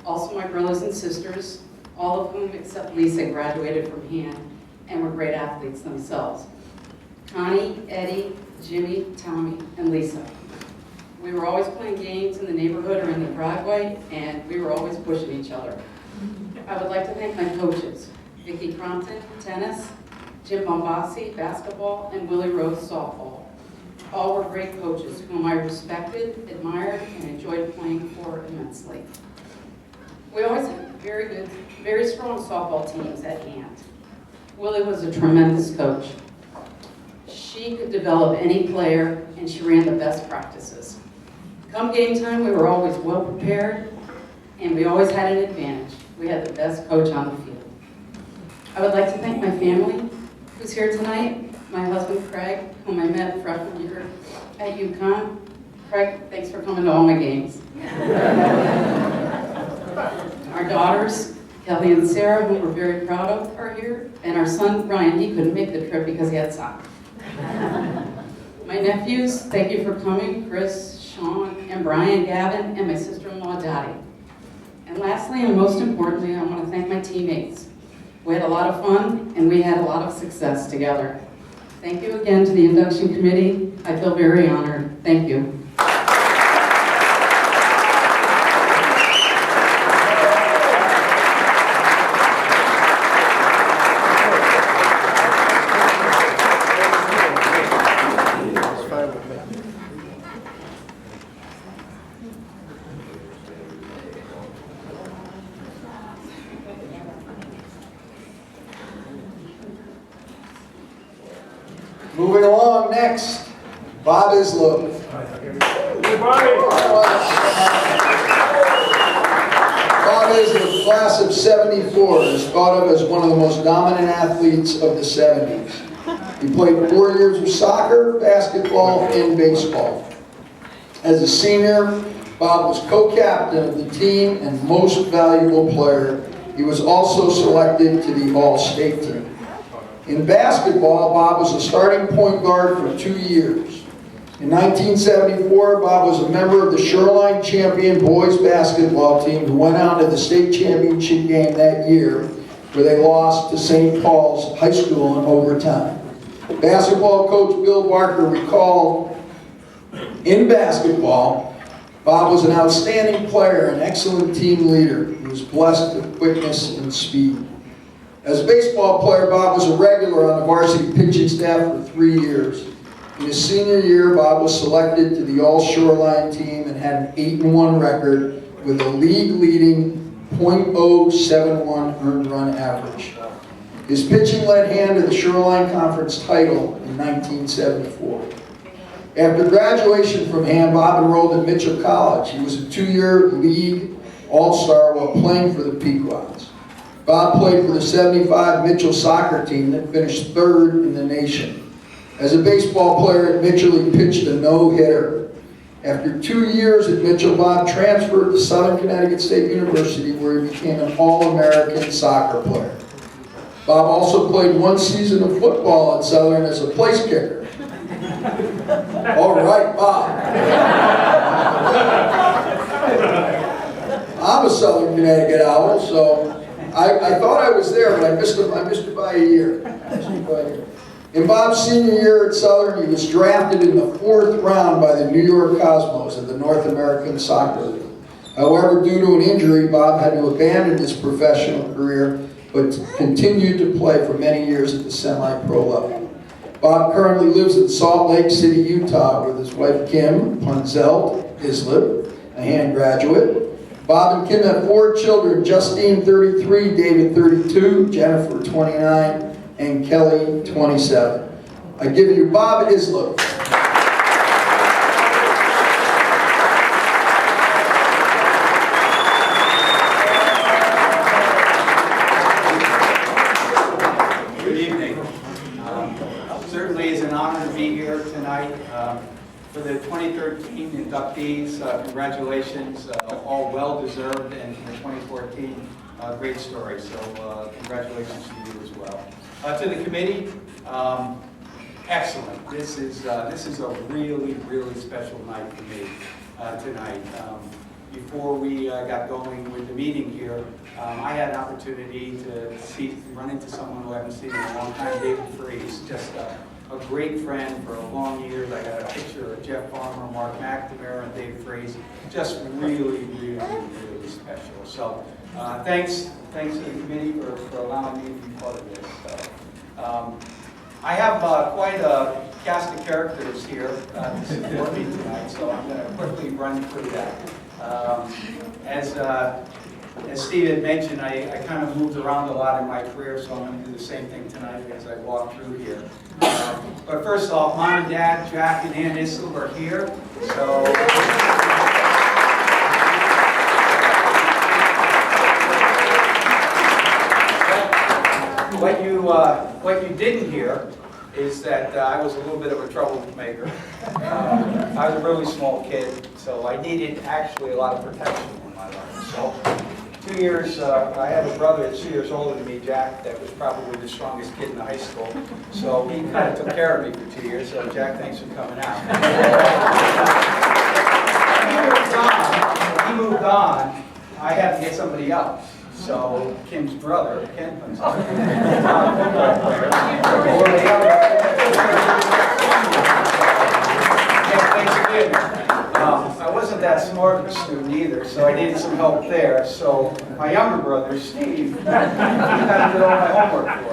Also, my brothers and sisters, all of whom except Lisa graduated from Han and were great athletes themselves. Connie, Eddie, Jimmy, Tommy, and Lisa. We were always playing games in the neighborhood or in the driveway, and we were always pushing each other. I would like to thank my coaches, Vicki Crompton, tennis, Jim Bombassi, basketball, and Willie Rose, softball. All were great coaches whom I respected, admired, and enjoyed playing for immensely. We always had very strong softball teams at hand. Willie was a tremendous coach. She could develop any player, and she ran the best practices. Come game time, we were always well prepared, and we always had an advantage. We had the best coach on the field. I would like to thank my family who's here tonight. My husband, Craig, whom I met freshman year at UConn. Craig, thanks for coming to all my games. Our daughters, Kelly and Sarah, who we're very proud of, are here. And our son, Brian, he couldn't make the trip because he had soccer. My nephews, thank you for coming. Chris, Sean, and Brian, Gavin, and my sister-in-law, Dottie. And lastly, and most importantly, I want to thank my teammates. We had a lot of fun, and we had a lot of success together. Thank you again to the induction committee. I feel very honored. Thank you. Moving along, next, Bob Islo. Bob is the class of '74 and is thought of as one of the most dominant athletes of the '70s. He played 4 years of soccer, basketball, and baseball. As a senior, Bob was co-captain of the team and most valuable player. He was also selected to the All-State team. In basketball, Bob was a starting point guard for 2 years. In 1974, Bob was a member of the Shoreline champion boys basketball team who went on to the state championship game that year, where they lost to St. Paul's High School in overtime. Basketball coach Bill Barker recalled, in basketball, Bob was an outstanding player and excellent team leader. He was blessed with quickness and speed. As a baseball player, Bob was a regular on the varsity pitching staff for 3 years. In his senior year, Bob was selected to the All-Shoreline team and had an 8-1 record with a league-leading .071 earned run average. His pitching led hand to the Shoreline Conference title in 1974. After graduation from Ham, Bob enrolled at Mitchell College. He was a 2-year league all-star while playing for the Pequods. Bob played for the '75 Mitchell soccer team that finished 3rd in the nation. As a baseball player at Mitchell, he pitched a no-hitter. After 2 years at Mitchell, Bob transferred to Southern Connecticut State University, where he became an All-American soccer player. Bob also played 1 season of football at Southern as a place kicker. All right, Bob. I'm a Southern Connecticut owl, so I thought I was there, but I missed it by a year. In Bob's senior year at Southern, he was drafted in the 4th round by the New York Cosmos of the North American Soccer League. However, due to an injury, Bob had to abandon his professional career, but continued to play for many years at the semi-pro level. Bob currently lives in Salt Lake City, Utah, with his wife Kim Punzelt Islip, a hand graduate. Bob and Kim have 4 children: Justine, 33, David, 32, Jennifer, 29, and Kelly, 27. I give you Bob Islip. Good evening. Certainly is an honor to be here tonight. For the 2013 inductees, congratulations, all well-deserved, and for the 2014, great story. So congratulations to you as well. To the committee, excellent. This is a really, really special night for me tonight. Before we got going with the meeting here, I had an opportunity to run into someone who I haven't seen in a long time, David Freeze, just a great friend for a long years. I got a picture of Jeff Farmer, Mark McNamara, and Dave Freeze. Just really, really, really special. So thanks to the committee for allowing me to be part of this. I have quite a cast of characters here to support me tonight, so I'm going to quickly run through that. As Steve had mentioned, I kind of moved around a lot in my career, so I'm going to do the same thing tonight as I walk through here. But first off, Mom and Dad, Jack and Ann Issel are here. So what you didn't hear is that I was a little bit of a troublemaker. I was a really small kid, so I needed actually a lot of protection in my life. So 2 years, I had a brother that's 2 years older than me, Jack, that was probably the strongest kid in the high school. So he kind of took care of me for 2 years. So Jack, thanks for coming out. He moved on. I had to get somebody else. So Kim's brother, Ken comes on. Thanks again. I wasn't that smart of a student either, so I needed some help there. So my younger brother, Steve, had to do all my homework for me.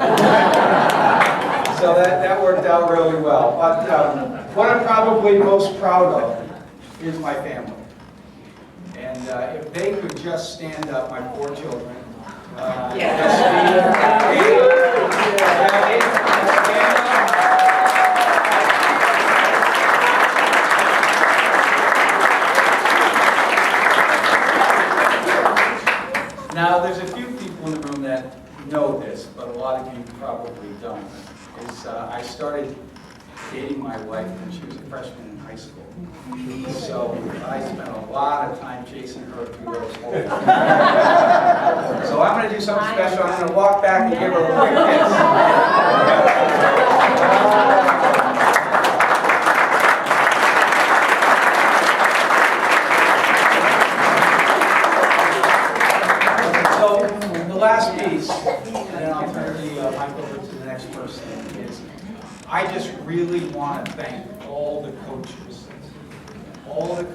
So that worked out really well. But what I'm probably most proud of is my family. And if they could just stand up, my 4 children. Now, there's a few people in the room that know this, but a lot of you probably don't. I started dating my wife when she was a freshman in high school. So I spent a lot of time chasing her through those holes. So I'm going to do something special. I'm going to walk back and give her a quick kiss. So the last piece, and then I'll turn the mic over to the next person, is I just really want to thank all the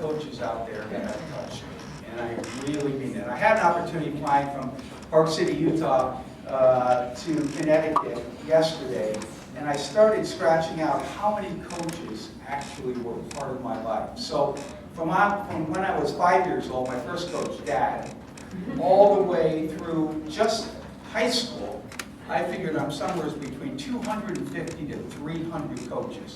coaches out there that have touched me, and I really mean that. I had an opportunity flying from Park City, Utah to Connecticut yesterday, and I started scratching out how many coaches actually were part of my life. So from when I was 5 years old, my first coach, Dad, all the way through just high school, I figured I'm somewhere between 250 to 300 coaches.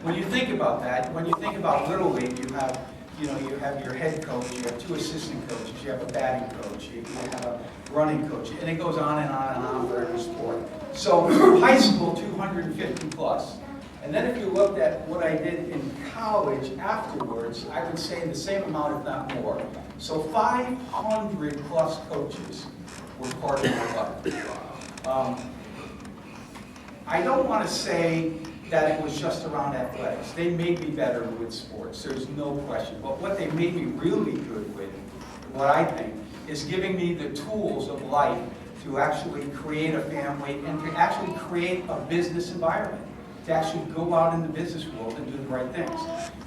When you think about that, when you think about Little League, you have your head coach, you have 2 assistant coaches, you have a batting coach, you have a running coach, and it goes on and on and on for every sport. So high school, 250 plus. And then if you looked at what I did in college afterwards, I would say the same amount, if not more. So 500 plus coaches were part of my life. I don't want to say that it was just around athletics. They made me better with sports, there's no question. But what they made me really good with, what I think, is giving me the tools of life to actually create a family and to actually create a business environment, to actually go out in the business world and do the right things.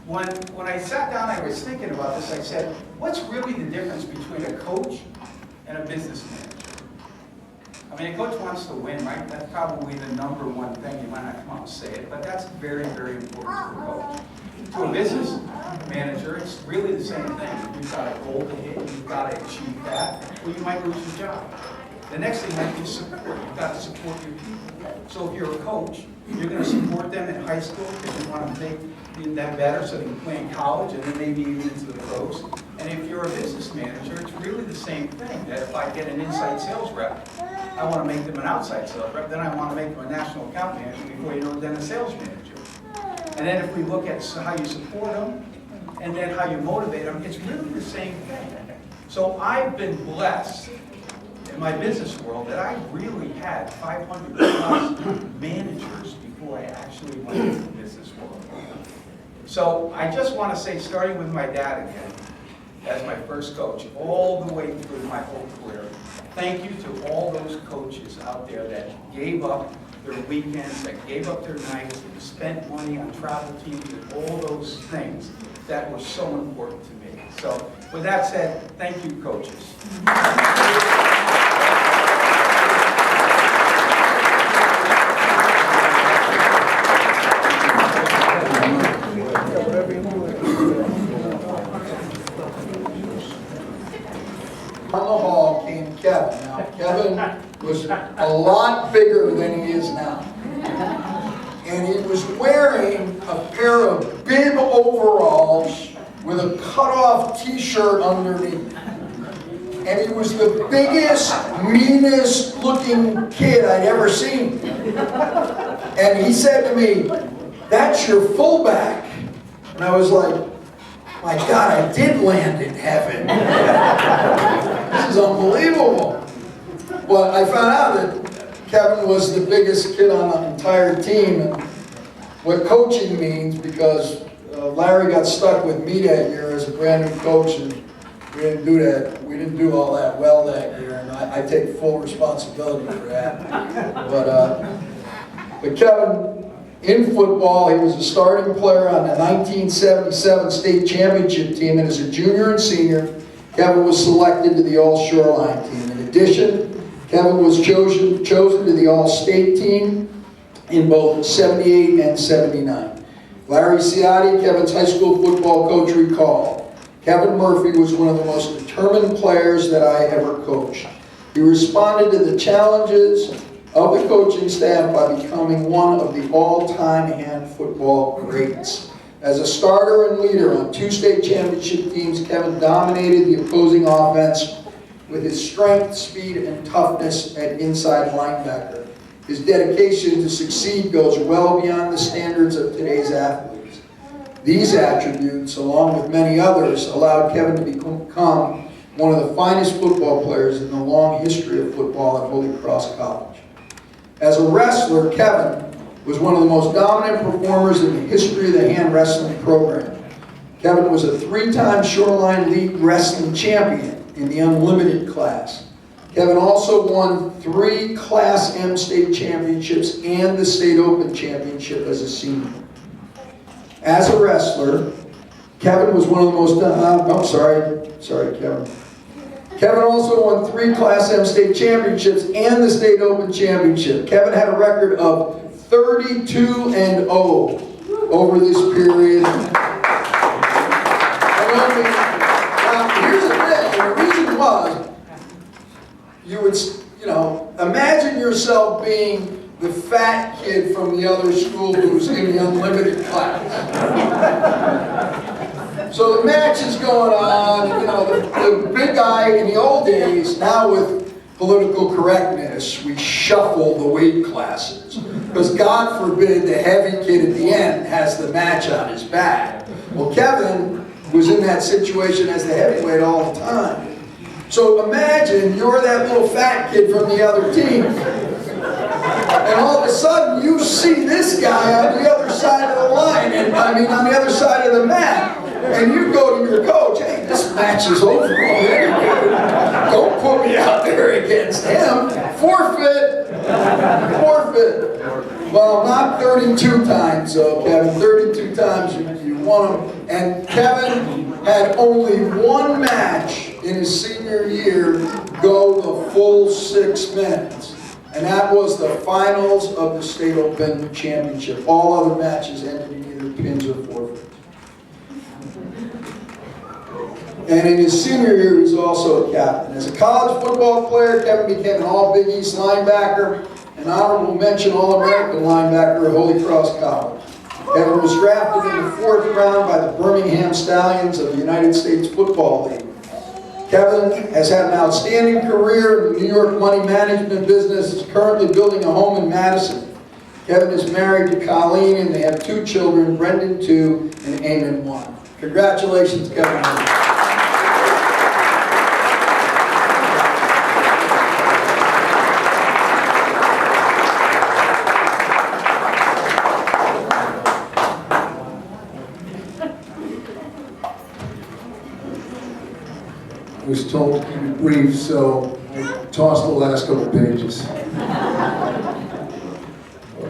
When I sat down, I was thinking about this, I said, what's really the difference between a coach and a business manager? I mean, a coach wants to win, right? That's probably the #1 thing. You might not come out and say it, but that's very, very important to a coach. To a business manager, it's really the same thing. You've got a goal to hit, you've got to achieve that, or you might lose your job. The next thing might be support. You've got to support your people. So if you're a coach, you're going to support them in high school because you want to make them better so they can play in college and then maybe even into the pros. And if you're a business manager, it's really the same thing. That if I get an inside sales rep, I want to make them an outside sales rep, then I want to make them a national account manager before you know it, then a sales manager. And then if we look at how you support them and then how you motivate them, it's really the same thing. So I've been blessed in my business world that I really had 500 plus managers before I actually went into the business world. So I just want to say, starting with my dad again, as my first coach, all the way through my whole career, thank you to all those coaches out there that gave up their weekends, that gave up their nights, that spent money on travel teams and all those things that were so important to me. So with that said, thank you, coaches. On the hall came Kevin. Now, Kevin was a lot bigger than he is now. And he was wearing a pair of bib overalls with a cut-off t-shirt underneath. And he was the biggest, meanest looking kid I'd ever seen. And he said to me, "That's your fullback." And I was like, my God, I did land in heaven. This is unbelievable. But I found out that Kevin was the biggest kid on the entire team. And what coaching means, because Larry got stuck with me that year as a brand new coach, and we didn't do that. We didn't do all that well that year, and I take full responsibility for that. But Kevin, in football, he was a starting player on the 1977 state championship team, and as a junior and senior, Kevin was selected to the All-Shoreline team. In addition, Kevin was chosen to the All-State team in both 78 and 79. Larry Ciotti, Kevin's high school football coach, recalled, "Kevin Murphy was one of the most determined players that I ever coached. He responded to the challenges of the coaching staff by becoming one of the all-time hand football greats. As a starter and leader on 2 state championship teams, Kevin dominated the opposing offense with his strength, speed, and toughness at inside linebacker. His dedication to succeed goes well beyond the standards of today's athletes. These attributes, along with many others, allowed Kevin to become one of the finest football players in the long history of football at Holy Cross College. As a wrestler, Kevin was one of the most dominant performers in the history of the hand wrestling program. Kevin was a 3-time Shoreline League wrestling champion in the unlimited class. Kevin also won 3 Class M state championships and the state open championship as a senior. As a wrestler, Kevin was one of the most, sorry, Kevin. Kevin also won 3 Class M state championships and the state open championship. Kevin had a record of 32-0 over this period. Now, here's the thing, the reason was, you know, imagine yourself being the fat kid from the other school who's in the unlimited class. So the match is going on, you know, the big guy in the old days, now with political correctness, we shuffle the weight classes. Because God forbid the heavy kid at the end has the match on his back. Well, Kevin was in that situation as the heavyweight all the time. So imagine you're that little fat kid from the other team. And all of a sudden you see this guy on the other side of the line, and I mean on the other side of the mat. And you go to your coach, hey, this match is over already. Don't put me out there against him. Forfeit. Forfeit. Well, not 32 times, though, Kevin. 32 times you won them. And Kevin had only one match in his senior year go the full 6 minutes. And that was the finals of the state open championship. All other matches ended in either pins or forfeits. And in his senior year, he was also a captain. As a college football player, Kevin became an All-Big East linebacker, an honorable mention All-American linebacker at Holy Cross College. Kevin was drafted in the 4th round by the Birmingham Stallions of the United States Football League. Kevin has had an outstanding career in the New York money management business, is currently building a home in Madison. Kevin is married to Colleen, and they have 2 children, Brendan 2 and Eamon 1. Congratulations, Kevin. I was told to keep it brief, so I tossed the last couple pages. I'd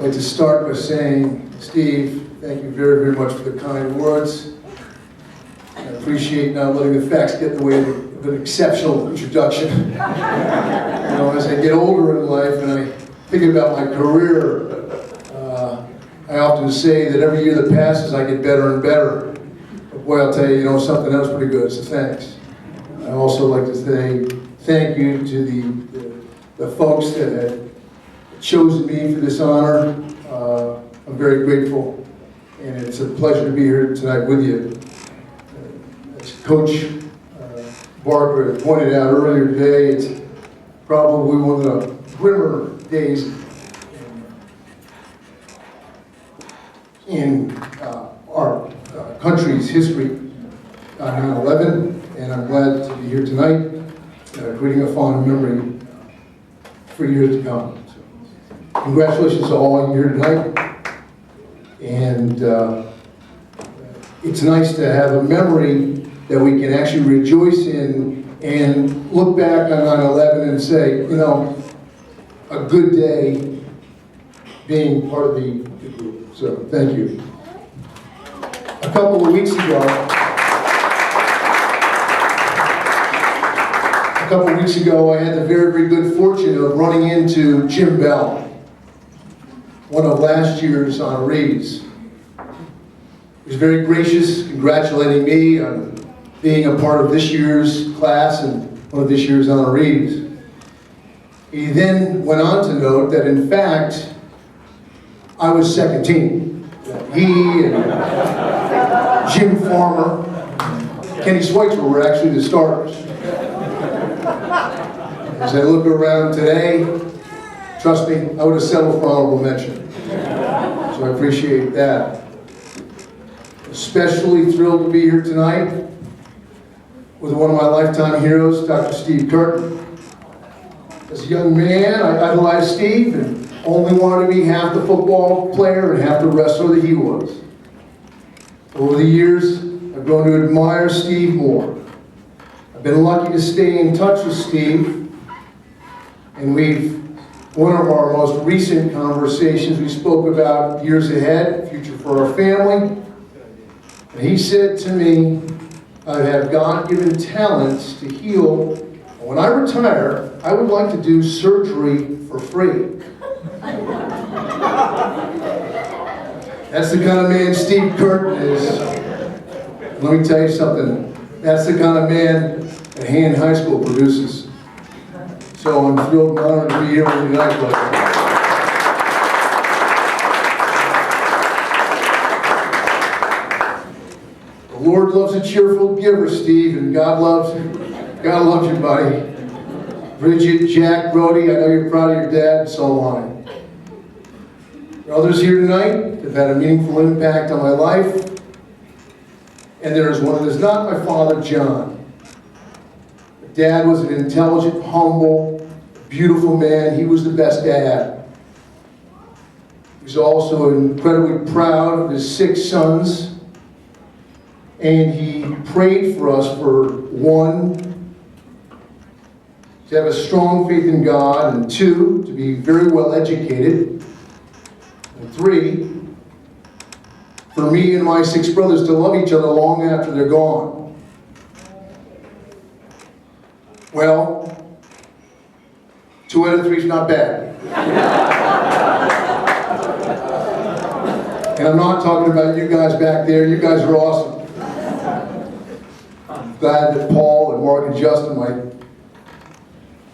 like to start by saying, Steve, thank you very, very much for the kind words. I appreciate not letting the facts get in the way of an exceptional introduction. You know, as I get older in life and I think about my career, I often say that every year that passes, I get better and better. But boy, I'll tell you, you know, something else pretty good, so thanks. I'd also like to say thank you to the folks that had chosen me for this honor. I'm very grateful, and it's a pleasure to be here tonight with you. As Coach Barker pointed out earlier today, it's probably one of the grimmer days in our country's history on 9/11. And I'm glad to be here tonight, creating a fond memory for years to come. So, congratulations to all of you here tonight. And it's nice to have a memory that we can actually rejoice in and look back on 9/11 and say, you know, a good day being part of the group. So, thank you. A couple of weeks ago, I had the very, very good fortune of running into Jim Bell, one of last year's honorees. He was very gracious, congratulating me on being a part of this year's class and one of this year's honorees. He then went on to note that, in fact, I was second team. He and Jim Farmer, Kenny Schweitzer were actually the starters. As I look around today, trust me, I would have settled for honorable mention. So I appreciate that. Especially thrilled to be here tonight with one of my lifetime heroes, Dr. Steve Curtin. As a young man, I idolized Steve and only wanted to be half the football player and half the wrestler that he was. Over the years, I've grown to admire Steve more. I've been lucky to stay in touch with Steve, and one of our most recent conversations, we spoke about years ahead, future for our family. And he said to me, I have God-given talents to heal. When I retire, I would like to do surgery for free. That's the kind of man Steve Curtin is. Let me tell you something. That's the kind of man that Hand High School produces. So So I'm thrilled and honored to be here with you tonight, brother. The Lord loves a cheerful giver, Steve, and God loves you, buddy. Bridget, Jack, Brody, I know you're proud of your dad, and so am I. There are others here tonight that have had a meaningful impact on my life, and there is one that is not my father, John. Dad was an intelligent, humble, beautiful man. He was the best dad. He was also incredibly proud of his 6 sons, and he prayed for us for 1, to have a strong faith in God, and 2, to be very well educated, and 3, for me and my 6 brothers to love each other long after they're gone. Well, 2 out of 3 is not bad. And I'm not talking about you guys back there. You guys are awesome. I'm glad that Paul and Mark and Justin,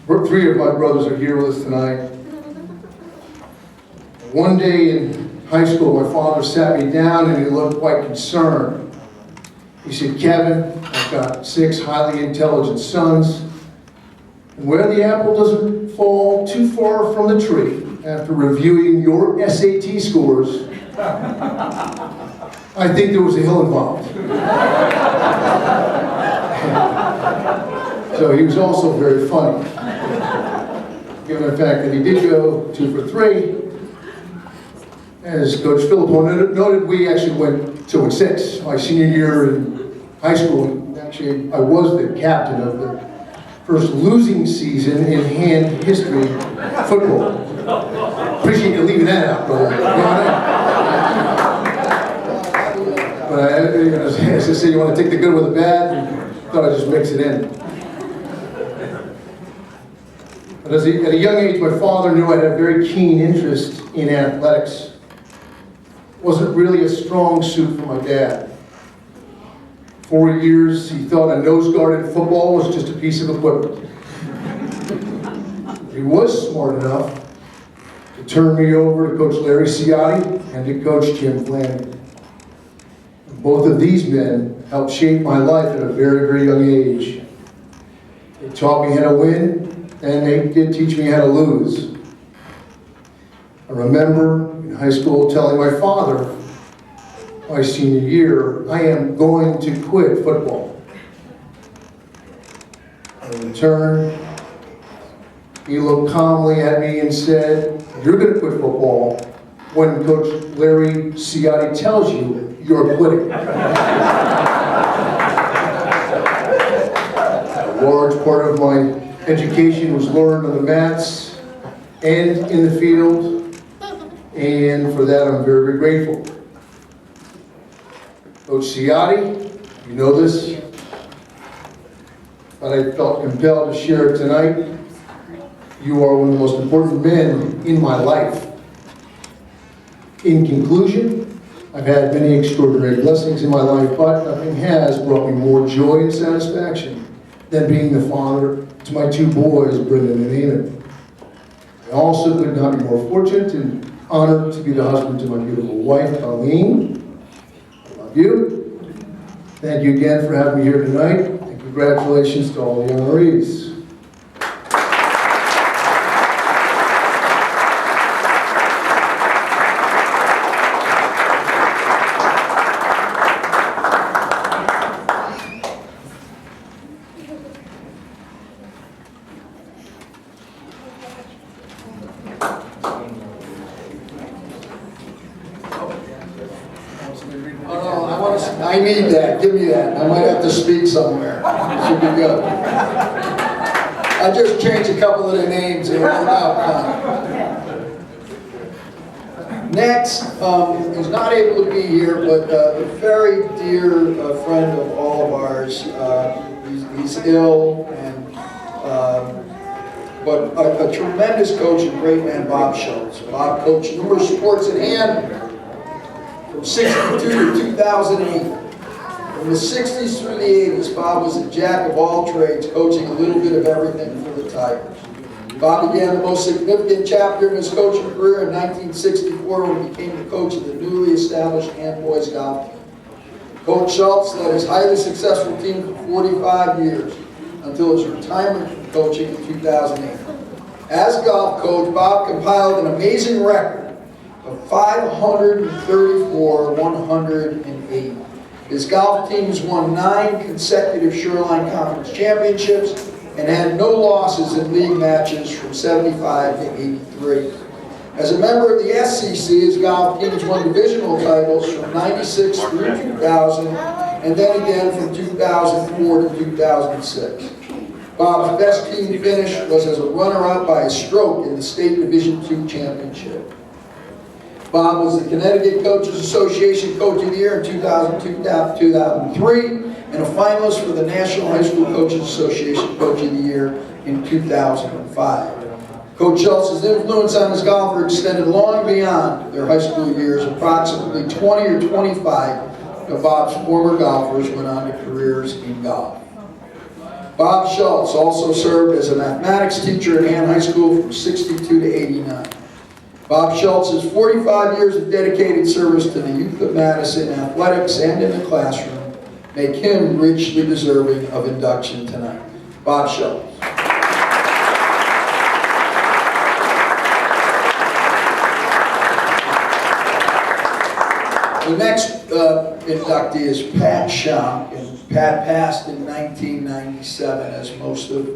3 of my brothers, are here with us tonight. One day in high school, my father sat me down and he looked quite concerned. He said, "Kevin, I've got 6 highly intelligent sons. And where the apple doesn't fall too far from the tree, after reviewing your SAT scores, I think there was a hill involved." So he was also very funny, given the fact that he did go 2 for 3. As Coach Philippo noted, we actually went 2 and 6. My senior year in high school, actually, I was the captain of the first losing season in hand history football. Appreciate you leaving that out, brother. But as I say, you want to take the good with the bad, and thought I'd just mix it in. But at a young age, my father knew I had a very keen interest in athletics. Wasn't really a strong suit for my dad. 4 years, he thought a nose guard in football was just a piece of equipment. He was smart enough to turn me over to Coach Larry Ciotti and to Coach Jim Flanagan. Both of these men helped shape my life at a very, very young age. They taught me how to win, and they did teach me how to lose. I remember in high school telling my father, my senior year, I am going to quit football. In return, he looked calmly at me and said, "You're going to quit football when Coach Larry Ciotti tells you you're quitting." A large part of my education was learned on the mats and in the field, and for that I'm very, very grateful. Coach Ciotti, you know this, but I felt compelled to share it tonight. You are one of the most important men in my life. In conclusion, I've had many extraordinary blessings in my life, but nothing has brought me more joy and satisfaction than being the father to my 2 boys, Brendan and Eamon. I also could not be more fortunate and honored to be the husband to my beautiful wife, Colleen. I love you. Thank you again for having me here tonight, and congratulations to all the honorees. I need that. Give me that. I might have to speak somewhere. Should be good. I just changed a couple of the names and rolled out. Next is not able to be here, but a very dear friend of all of ours. He's ill, and but a tremendous coach and great man, Bob Schultz. Bob coached numerous sports in hand from '62 to 2008. From the '60s through the '80s, Bob was a jack of all trades, coaching a little bit of everything for the Tigers. Bob began the most significant chapter in his coaching career in 1964 when he became the coach of the newly established Hand Boys Golf team. Coach Schultz led his highly successful team for 45 years until his retirement from coaching in 2008. As golf coach, Bob compiled an amazing record of 534 108. His golf teams won 9 consecutive Shoreline Conference championships and had no losses in league matches from 75 to 83. As a member of the SEC, his golf teams won divisional titles from 96 through 2000, and then again from 2004 to 2006. Bob's best team finish was as a runner-up by a stroke in the State Division II Championship. Bob was the Connecticut Coaches Association Coach of the Year in 2002-2003, and a finalist for the National High School Coaches Association Coach of the Year in 2005. Coach Schultz's influence on his golfer extended long beyond their high school years. Approximately 20 or 25 of Bob's former golfers went on to careers in golf. Bob Schultz also served as a mathematics teacher at Hand High School from 62 to 89. Bob Schultz's 45 years of dedicated service to the youth of Madison athletics and in the classroom make him richly deserving of induction tonight. Bob Schultz. The next inductee is Pat Schonk, and Pat passed in 1997, as most of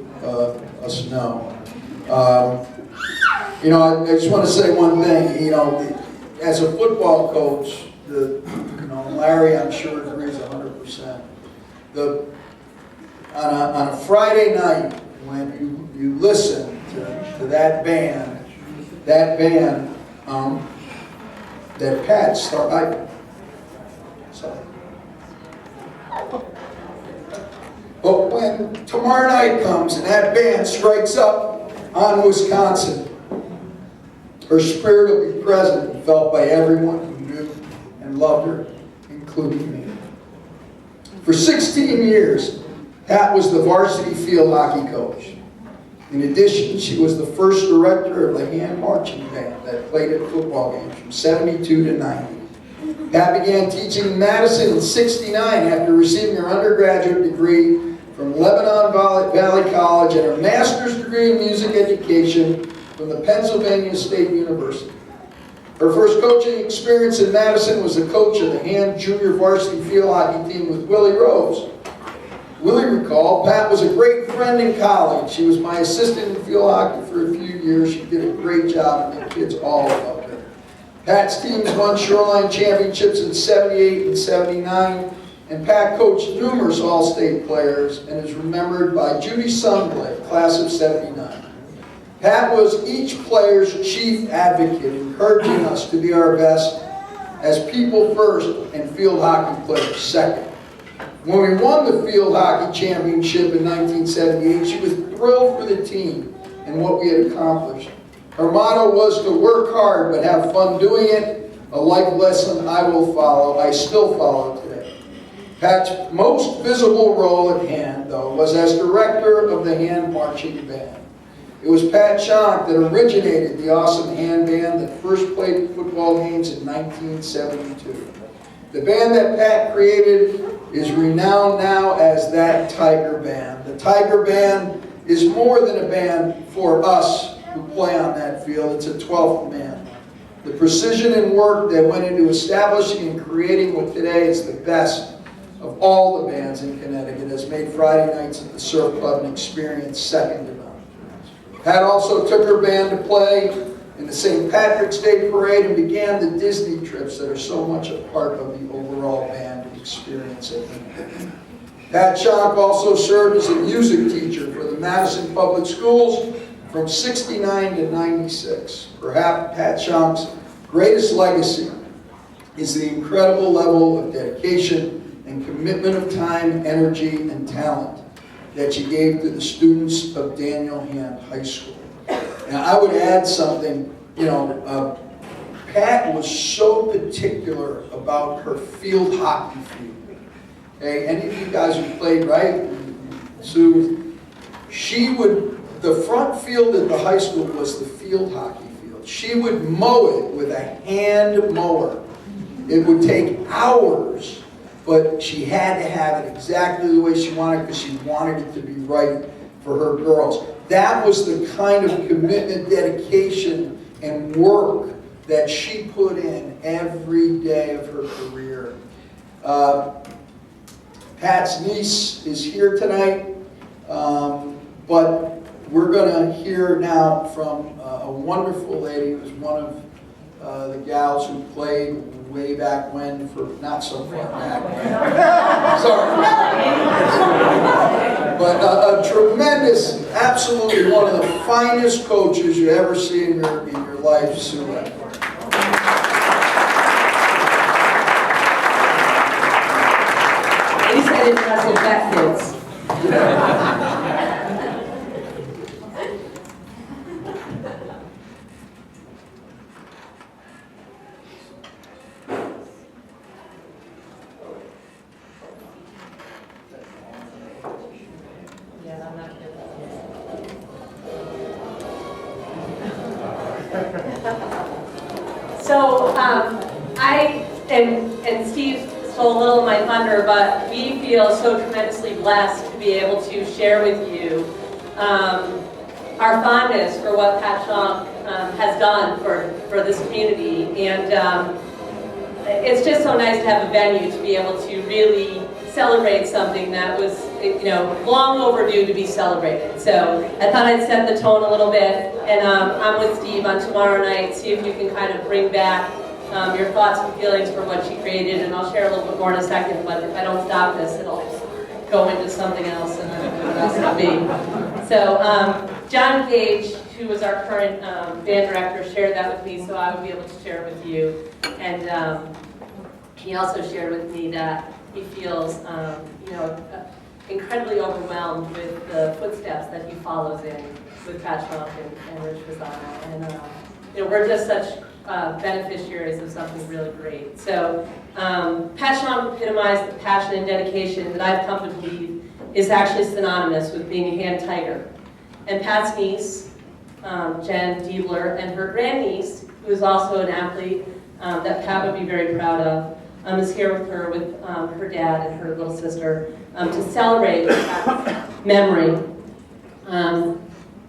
us know. You know, I just want to say one thing. You know, as a football coach, Larry, I'm sure agrees 100%. On a Friday night, when you listen to that band that Pat started. But when tomorrow night comes and that band strikes up on Wisconsin, her spirit will be present and felt by everyone who knew and loved her, including me. For 16 years, Pat was the varsity field hockey coach. In addition, she was the first director of the hand marching band that played at football games from 72 to 90. Pat began teaching in Madison in '69 after receiving her undergraduate degree from Lebanon Valley College and her master's degree in music education from the Pennsylvania State University. Her first coaching experience in Madison was the coach of the Hand Junior Varsity Field Hockey team with Willie Rose. Willie recalled, Pat was a great friend in college. She was my assistant in field hockey for a few years. She did a great job, and the kids all loved her. Pat's teams won Shoreline championships in '78 and '79, and Pat coached numerous All-State players and is remembered by Judy Sundblad, class of '79. Pat was each player's chief advocate, encouraging us to be our best as people first and field hockey players second. When we won the field hockey championship in 1978, she was thrilled for the team and what we had accomplished. Her motto was to work hard but have fun doing it, a life lesson I still follow today. Pat's most visible role at Hand, though, was as director of the Hand Marching Band. It was Pat Schonk that originated the awesome hand band that first played football games in 1972. The band that Pat created is renowned now as that Tiger Band. The Tiger Band is more than a band for us who play on that field. It's a 12th man. The precision and work that went into establishing and creating what today is the best of all the bands in Connecticut has made Friday nights at the Surf Club an experience second to none. Pat also took her band to play in the St. Patrick's Day Parade and began the Disney trips that are so much a part of the overall band experience at Hand. Pat Schonk also served as a music teacher for the Madison Public Schools from '69 to '96. Perhaps Pat Schonk's greatest legacy is the incredible level of dedication and commitment of time, energy, and talent that she gave to the students of Daniel Hand High School. Now, I would add something, Pat was so particular about her field hockey field. Okay, any of you guys who played, right? So she would the front field at the high school was the field hockey field. She would mow it with a hand mower. It would take hours, but she had to have it exactly the way she wanted because she wanted it to be right for her girls. That was the kind of commitment, dedication, and work that she put in every day of her career. Pat's niece is here tonight, but we're going to hear now from a wonderful lady who's one of the gals who played way back when, for not so far back. Sorry. But a tremendous, absolutely one of the finest coaches you ever see in your life, Sue. At least I didn't wrestle fat kids. So, and Steve stole a little of my thunder, but we feel so tremendously blessed to be able to share with you our fondness for what Pat Schonk has done for this community. And it's just so nice to have a venue to be able to really celebrate something that was, long overdue to be celebrated. So I thought I'd set the tone a little bit, and I'm with Steve on tomorrow night, see if you can kind of bring back your thoughts and feelings for what she created, and I'll share a little bit more in a second, but if I don't stop this, it'll go into something else, and then what else it'll be. So John Gage, who was our current band director, shared that with me, so I would be able to share it with you. And he also shared with me that he feels, incredibly overwhelmed with the footsteps that he follows in with Pat Schonk and Rich Fasano. And we're just such beneficiaries of something really great. So Pat Schonk epitomized the passion and dedication that I've come to believe is actually synonymous with being a hand tiger. And Pat's niece, Jen Diebler, and her grandniece, who is also an athlete that Pat would be very proud of, is here with her, with her dad and her little sister, to celebrate Pat's memory.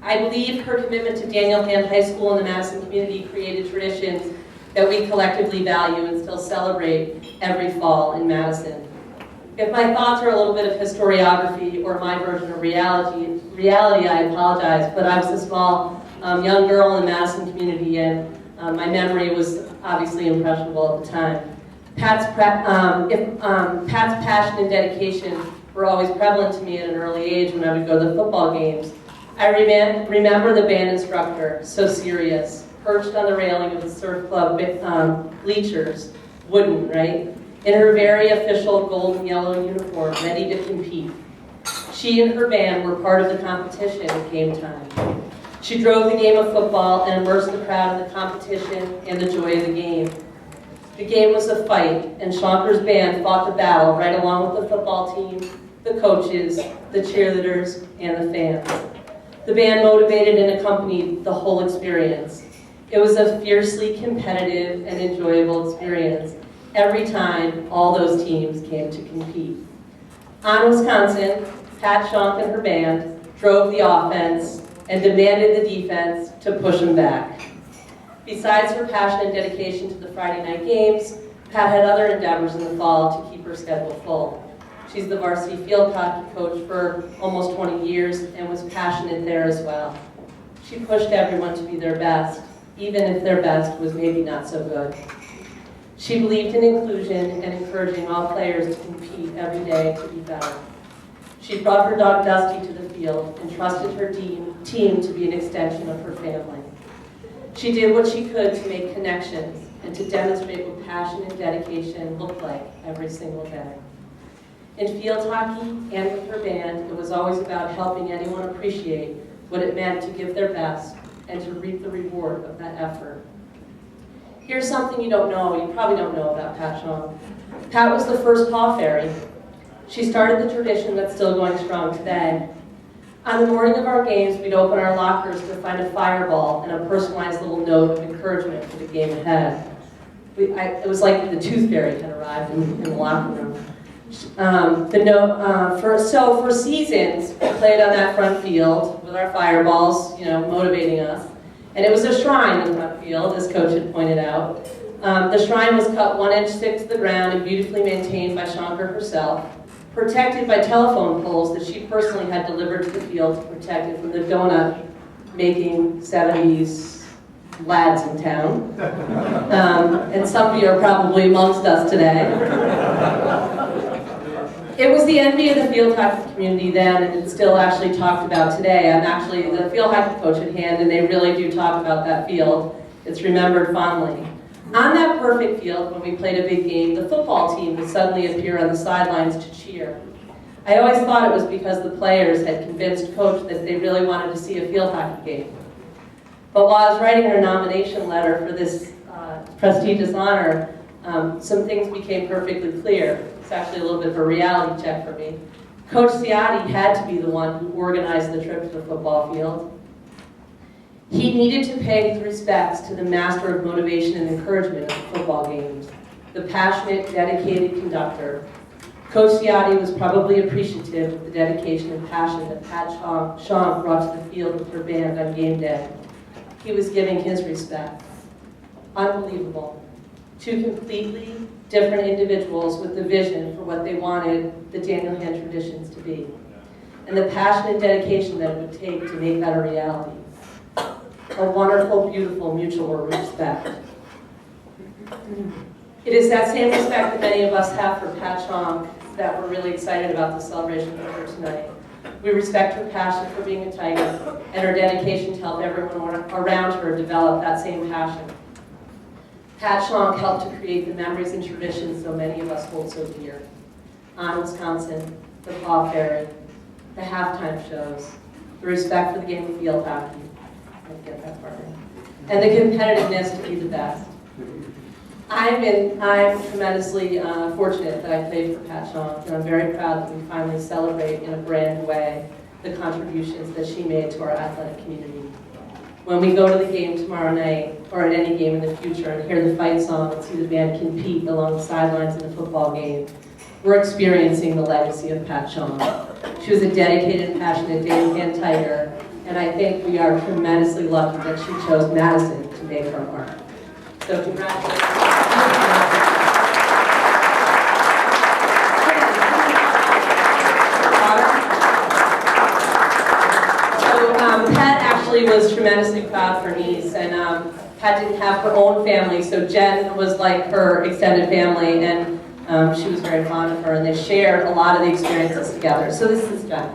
I believe her commitment to Daniel Hand High School and the Madison community created traditions that we collectively value and still celebrate every fall in Madison. If my thoughts are a little bit of historiography or my version of reality, I apologize, but I was a small young girl in the Madison community, and my memory was obviously impressionable at the time. Pat's passion and dedication were always prevalent to me at an early age when I would go to the football games. I remember the band instructor, so serious, perched on the railing of the surf club bleachers, wooden, right? In her very official gold and yellow uniform, ready to compete. She and her band were part of the competition at game time. She drove the game of football and immersed the crowd in the competition and the joy of the game. The game was a fight, and Schonker's band fought the battle right along with the football team, the coaches, the cheerleaders, and the fans. The band motivated and accompanied the whole experience. It was a fiercely competitive and enjoyable experience every time all those teams came to compete. On Wisconsin, Pat Schonk and her band drove the offense and demanded the defense to push them back. Besides her passion and dedication to the Friday night games, Pat had other endeavors in the fall to keep her schedule full. She's the varsity field hockey coach for almost 20 years and was passionate there as well. She pushed everyone to be their best, even if their best was maybe not so good. She believed in inclusion and encouraging all players to compete every day to be better. She brought her dog Dusty to the field and trusted her team to be an extension of her family. She did what she could to make connections and to demonstrate what passion and dedication looked like every single day. In field hockey and with her band, it was always about helping anyone appreciate what it meant to give their best and to reap the reward of that effort. Here's something you probably don't know about Pat Schonk. Pat was the first Paw Fairy. She started the tradition that's still going strong today. On the morning of our games, we'd open our lockers to find a fireball and a personalized little note of encouragement for the game ahead. It was like the tooth fairy had arrived in the locker room. For seasons, we played on that front field with our fireballs, motivating us. And it was a shrine in the front field, as Coach had pointed out. The shrine was cut 1 inch thick to the ground and beautifully maintained by Shankar herself, protected by telephone poles that she personally had delivered to the field to protect it from the donut-making 70s lads in town. And some of you are probably amongst us today. It was the envy of the field hockey community then, and it's still actually talked about today. I'm actually the field hockey coach at hand, and they really do talk about that field. It's remembered fondly. On that perfect field, when we played a big game, the football team would suddenly appear on the sidelines to cheer. I always thought it was because the players had convinced Coach that they really wanted to see a field hockey game. But while I was writing her nomination letter for this prestigious honor, some things became perfectly clear. It's actually a little bit of a reality check for me. Coach Ciotti had to be the one who organized the trip to the football field. He needed to pay his respects to the master of motivation and encouragement of the football games, the passionate, dedicated conductor. Coach Ciotti was probably appreciative of the dedication and passion that Pat Shaw brought to the field with her band on game day. He was giving his respect. Unbelievable. Two completely different individuals with the vision for what they wanted the Daniel Hand traditions to be, and the passion and dedication that it would take to make that a reality. A wonderful, beautiful, mutual respect. It is that same respect that many of us have for Pat Shaw that we're really excited about the celebration for her tonight. We respect her passion for being a Tiger and her dedication to help everyone around her develop that same passion. Pat Shaw helped to create the memories and traditions so many of us hold so dear. On Wisconsin, the Paw Ferry, the halftime shows, the respect for the game of field hockey, get that part in, and the competitiveness to be the best. I'm tremendously fortunate that I played for Pat Shaw, and I'm very proud that we finally celebrate in a brand new way the contributions that she made to our athletic community. When we go to the game tomorrow night, or at any game in the future, and hear the fight song and see the band compete along the sidelines in the football game, we're experiencing the legacy of Pat Shaw. She was a dedicated and passionate Daniel Hand Tiger, and I think we are tremendously lucky that she chose Madison to make her mark. So congratulations. Pat actually was tremendously proud of her niece, and Pat didn't have her own family, so Jen was like her extended family, and she was very fond of her, and they shared a lot of the experiences together. So this is Jen.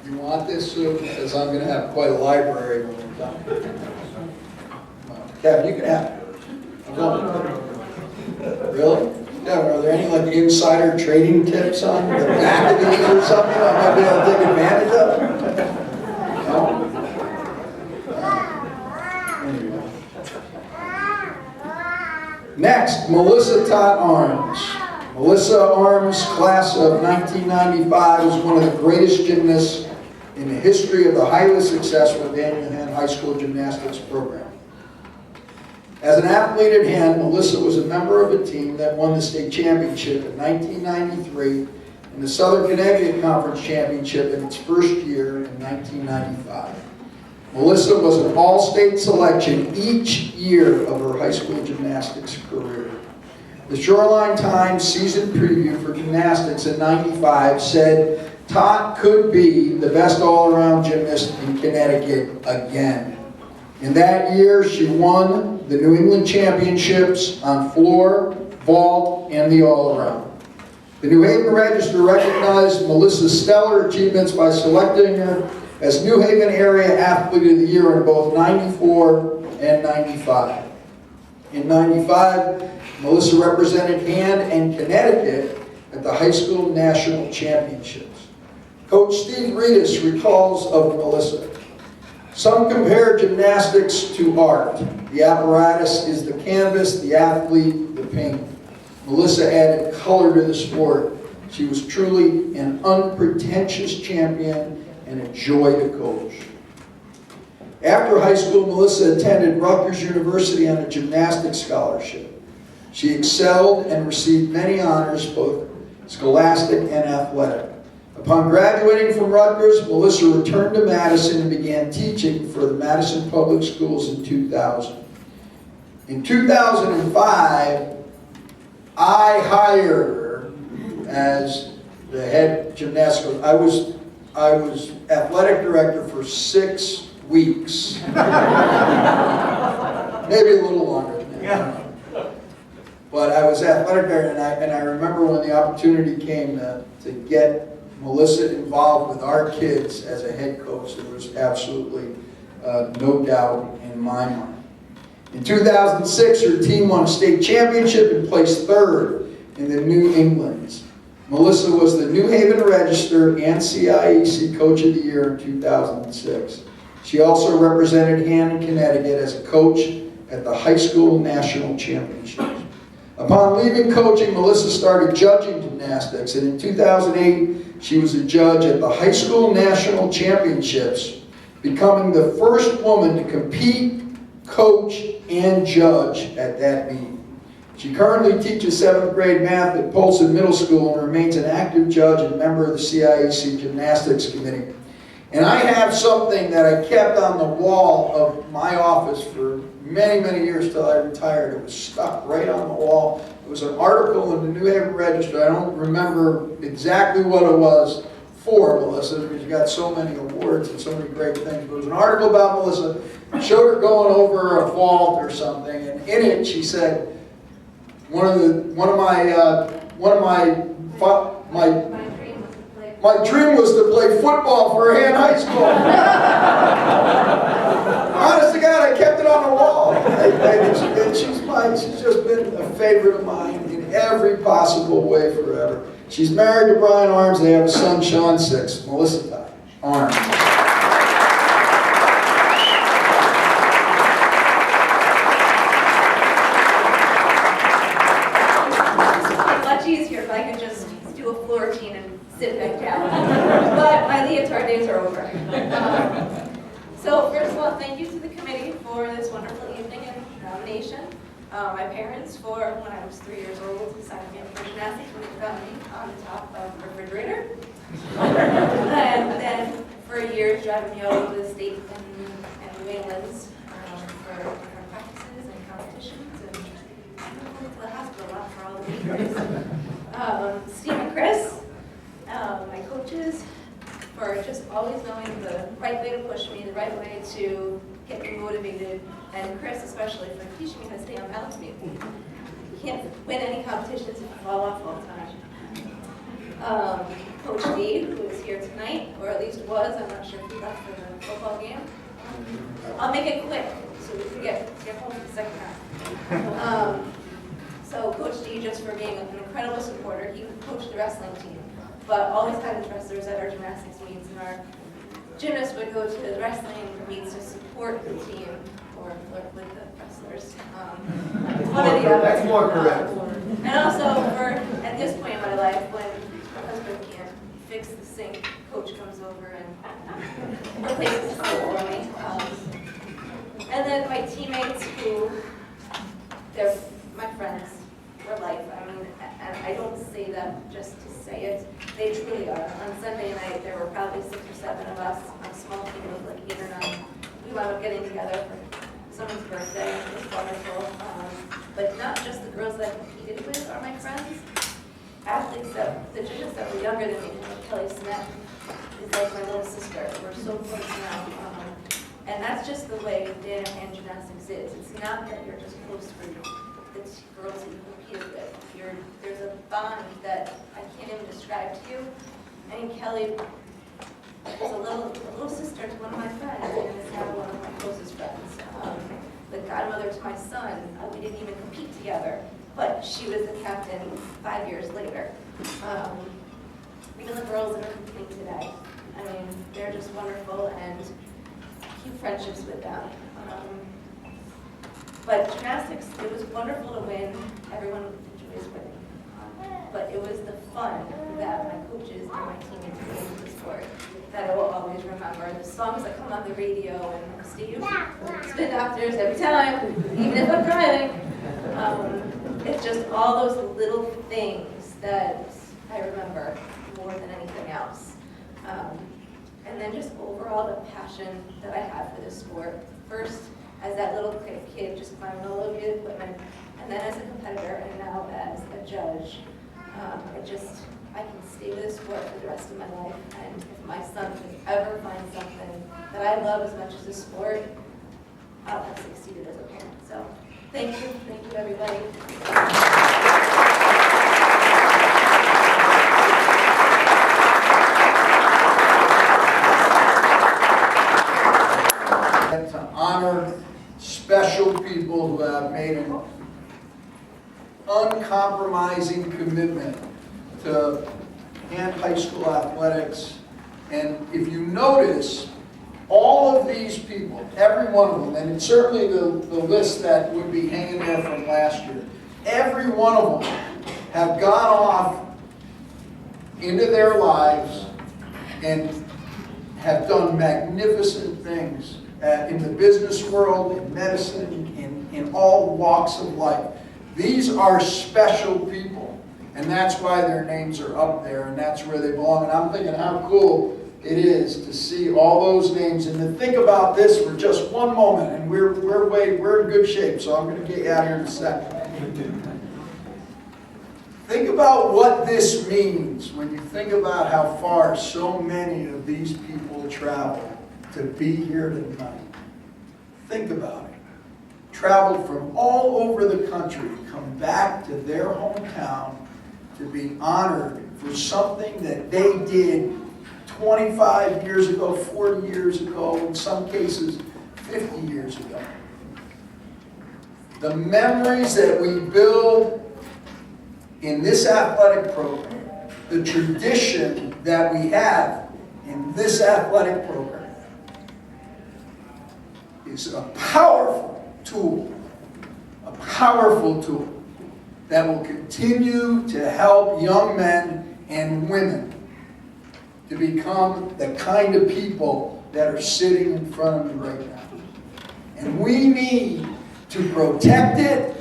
You want this, Sue? Because I'm going to have quite a library when we're done. Kevin, you can have it. Really? Kevin, are there any like insider trading tips on the back of these or something I might be able to take advantage of? No? Anyway. Next, Melissa Todd Arms. Melissa Arms, class of 1995, was one of the greatest gymnasts in the history of the highly successful Daniel Hand High School gymnastics program. As an athlete at hand, Melissa was a member of a team that won the state championship in 1993 and the Southern Connecticut Conference Championship in its first year in 1995. Melissa was an all-state selection each year of her high school gymnastics career. The Shoreline Times season preview for gymnastics in '95 said, "Tot could be the best all-around gymnast in Connecticut again." In that year, she won the New England Championships on floor, vault, and the all-around. The New Haven Register recognized Melissa's stellar achievements by selecting her as New Haven Area Athlete of the Year in both '94 and '95. In '95, Melissa represented Han and Connecticut at the high school national championships. Coach Steve Reedus recalls of Melissa, "Some compare gymnastics to art. The apparatus is the canvas, the athlete, the paint. Melissa added color to the sport. She was truly an unpretentious champion and a joy to coach." After high school, Melissa attended Rutgers University on a gymnastics scholarship. She excelled and received many honors, both scholastic and athletic. Upon graduating from Rutgers, Melissa returned to Madison and began teaching for the Madison Public Schools in 2000. In 2005, I hired her as the head gymnastics coach. I was athletic director for 6 weeks. Maybe a little longer than that. But I was athletic director, and I remember when the opportunity came to get Melissa involved with our kids as a head coach, there was absolutely no doubt in my mind. In 2006, her team won a state championship and placed 3rd in the New England's. Melissa was the New Haven Register and CIEC Coach of the Year in 2006. She also represented Han in Connecticut as a coach at the high school national championships. Upon leaving coaching, Melissa started judging gymnastics, and in 2008, she was a judge at the high school national championships, becoming the first woman to compete, coach, and judge at that meet. She currently teaches 7th grade math at Polson Middle School and remains an active judge and member of the CIEC Gymnastics Committee. And I have something that I kept on the wall of my office for many, many years till I retired. It was stuck right on the wall. It was an article in the New Haven Register. I don't remember exactly what it was for Melissa, because you got so many awards and so many great things. But it was an article about Melissa. It showed her going over a vault or something, and in it she said, my dream was to play football for Han High School. Honest to God, I kept it on the wall. And she's just been a favorite of mine in every possible way forever. She's married to Brian Arms. They have a son, Sean Six. Melissa Arms. Much easier if I could just do a floor routine and sit back down. But my leotard days are over. So first of all, thank you to the committee for this wonderful evening and nomination. My parents for when I was 3 years old decided me up for gymnastics when they found me on the top of the refrigerator. And then for years driving me all over the state and New England's for different practices and competitions and going to the hospital a lot for all the meetings. Steve and Chris, my coaches, for just always knowing the right way to push me, the right way to get me motivated, and Chris especially for teaching me how to stay on balance beam. You can't win any competitions if you fall off all the time. Coach D, who is here tonight, or at least was, I'm not sure if he left for the football game. I'll make it quick so we can get home for the second half. So Coach D, just for being an incredible supporter, he coached the wrestling team, but always had his wrestlers at our gymnastics meets, and our gymnasts would go to the wrestling meets to support the team or flirt with the wrestlers. One or the other. That's more correct. And also, at this point in my life, when my husband can't fix the sink, Coach comes over and replaces the sink for me. And then my teammates, who they're my friends for life. I mean, and I don't say that just to say it. They truly are. On Sunday night, there were probably 6 or 7 of us on a small team of like 8 or 9. We wound up getting together for someone's birthday. It was wonderful. But not just the girls that I competed with are my friends. Athletes the gymnasts that were younger than me, like Kelly Smith, is like my little sister. We're so close now. And that's just the way Dan and gymnastics is. It's not that you're just close for the girls that you compete with. There's a bond that I can't even describe to you. I mean, Kelly is a little sister to one of my friends, and is now one of my closest friends. the godmother to my son. We didn't even compete together, but she was the captain 5 years later. Even the girls that are competing today, I mean, they're just wonderful, and keep friendships with them. But gymnastics, it was wonderful to win. Everyone enjoys winning. But it was the fun that my coaches and my teammates brought into the sport that I will always remember. The songs that come on the radio and Steve, spin doctors every time, even if I'm driving. It's just all those little things that I remember more than anything else. And then just overall the passion that I have for this sport. First, as that little kid just climbing all over the equipment, and then as a competitor, and now as a judge. I can stay with this sport for the rest of my life, and if my son could ever find something that I love as much as this sport, I'll have succeeded as a parent. So, thank you everybody. To honor special people who have made an uncompromising commitment to Hand High School athletics. And if you notice, all of these people, every one of them, and it's certainly the list that would be hanging there from last year, every one of them have gone off into their lives and have done magnificent things in the business world, in medicine, in all walks of life. These are special people, and that's why their names are up there, and that's where they belong. And I'm thinking how cool it is to see all those names, and to think about this for just one moment, and we're in good shape, so I'm going to get you out here in a second. Think about what this means when you think about how far so many of these people travel to be here tonight. Think about it. Traveled from all over the country to come back to their hometown to be honored for something that they did 25 years ago, 40 years ago, in some cases 50 years ago. The memories that we build in this athletic program, the tradition that we have in this athletic program, is a powerful tool that will continue to help young men and women to become the kind of people that are sitting in front of me right now. And we need to protect it.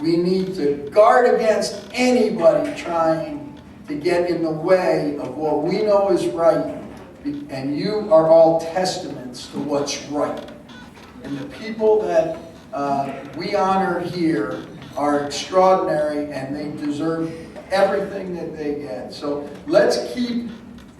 We need to guard against anybody trying to get in the way of what we know is right. And you are all testaments to what's right. And the people that we honor here are extraordinary, and they deserve everything that they get. So let's keep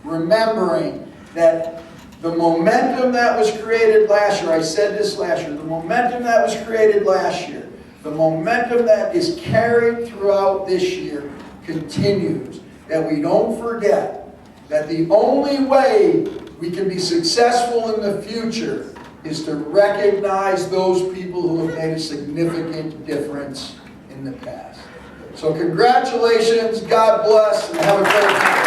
remembering that the momentum that was created last year, I said this last year, the momentum that was created last year, the momentum that is carried throughout this year continues. That we don't forget that the only way we can be successful in the future is to recognize those people who have made a significant difference in the past. So congratulations, God bless, and have a great day.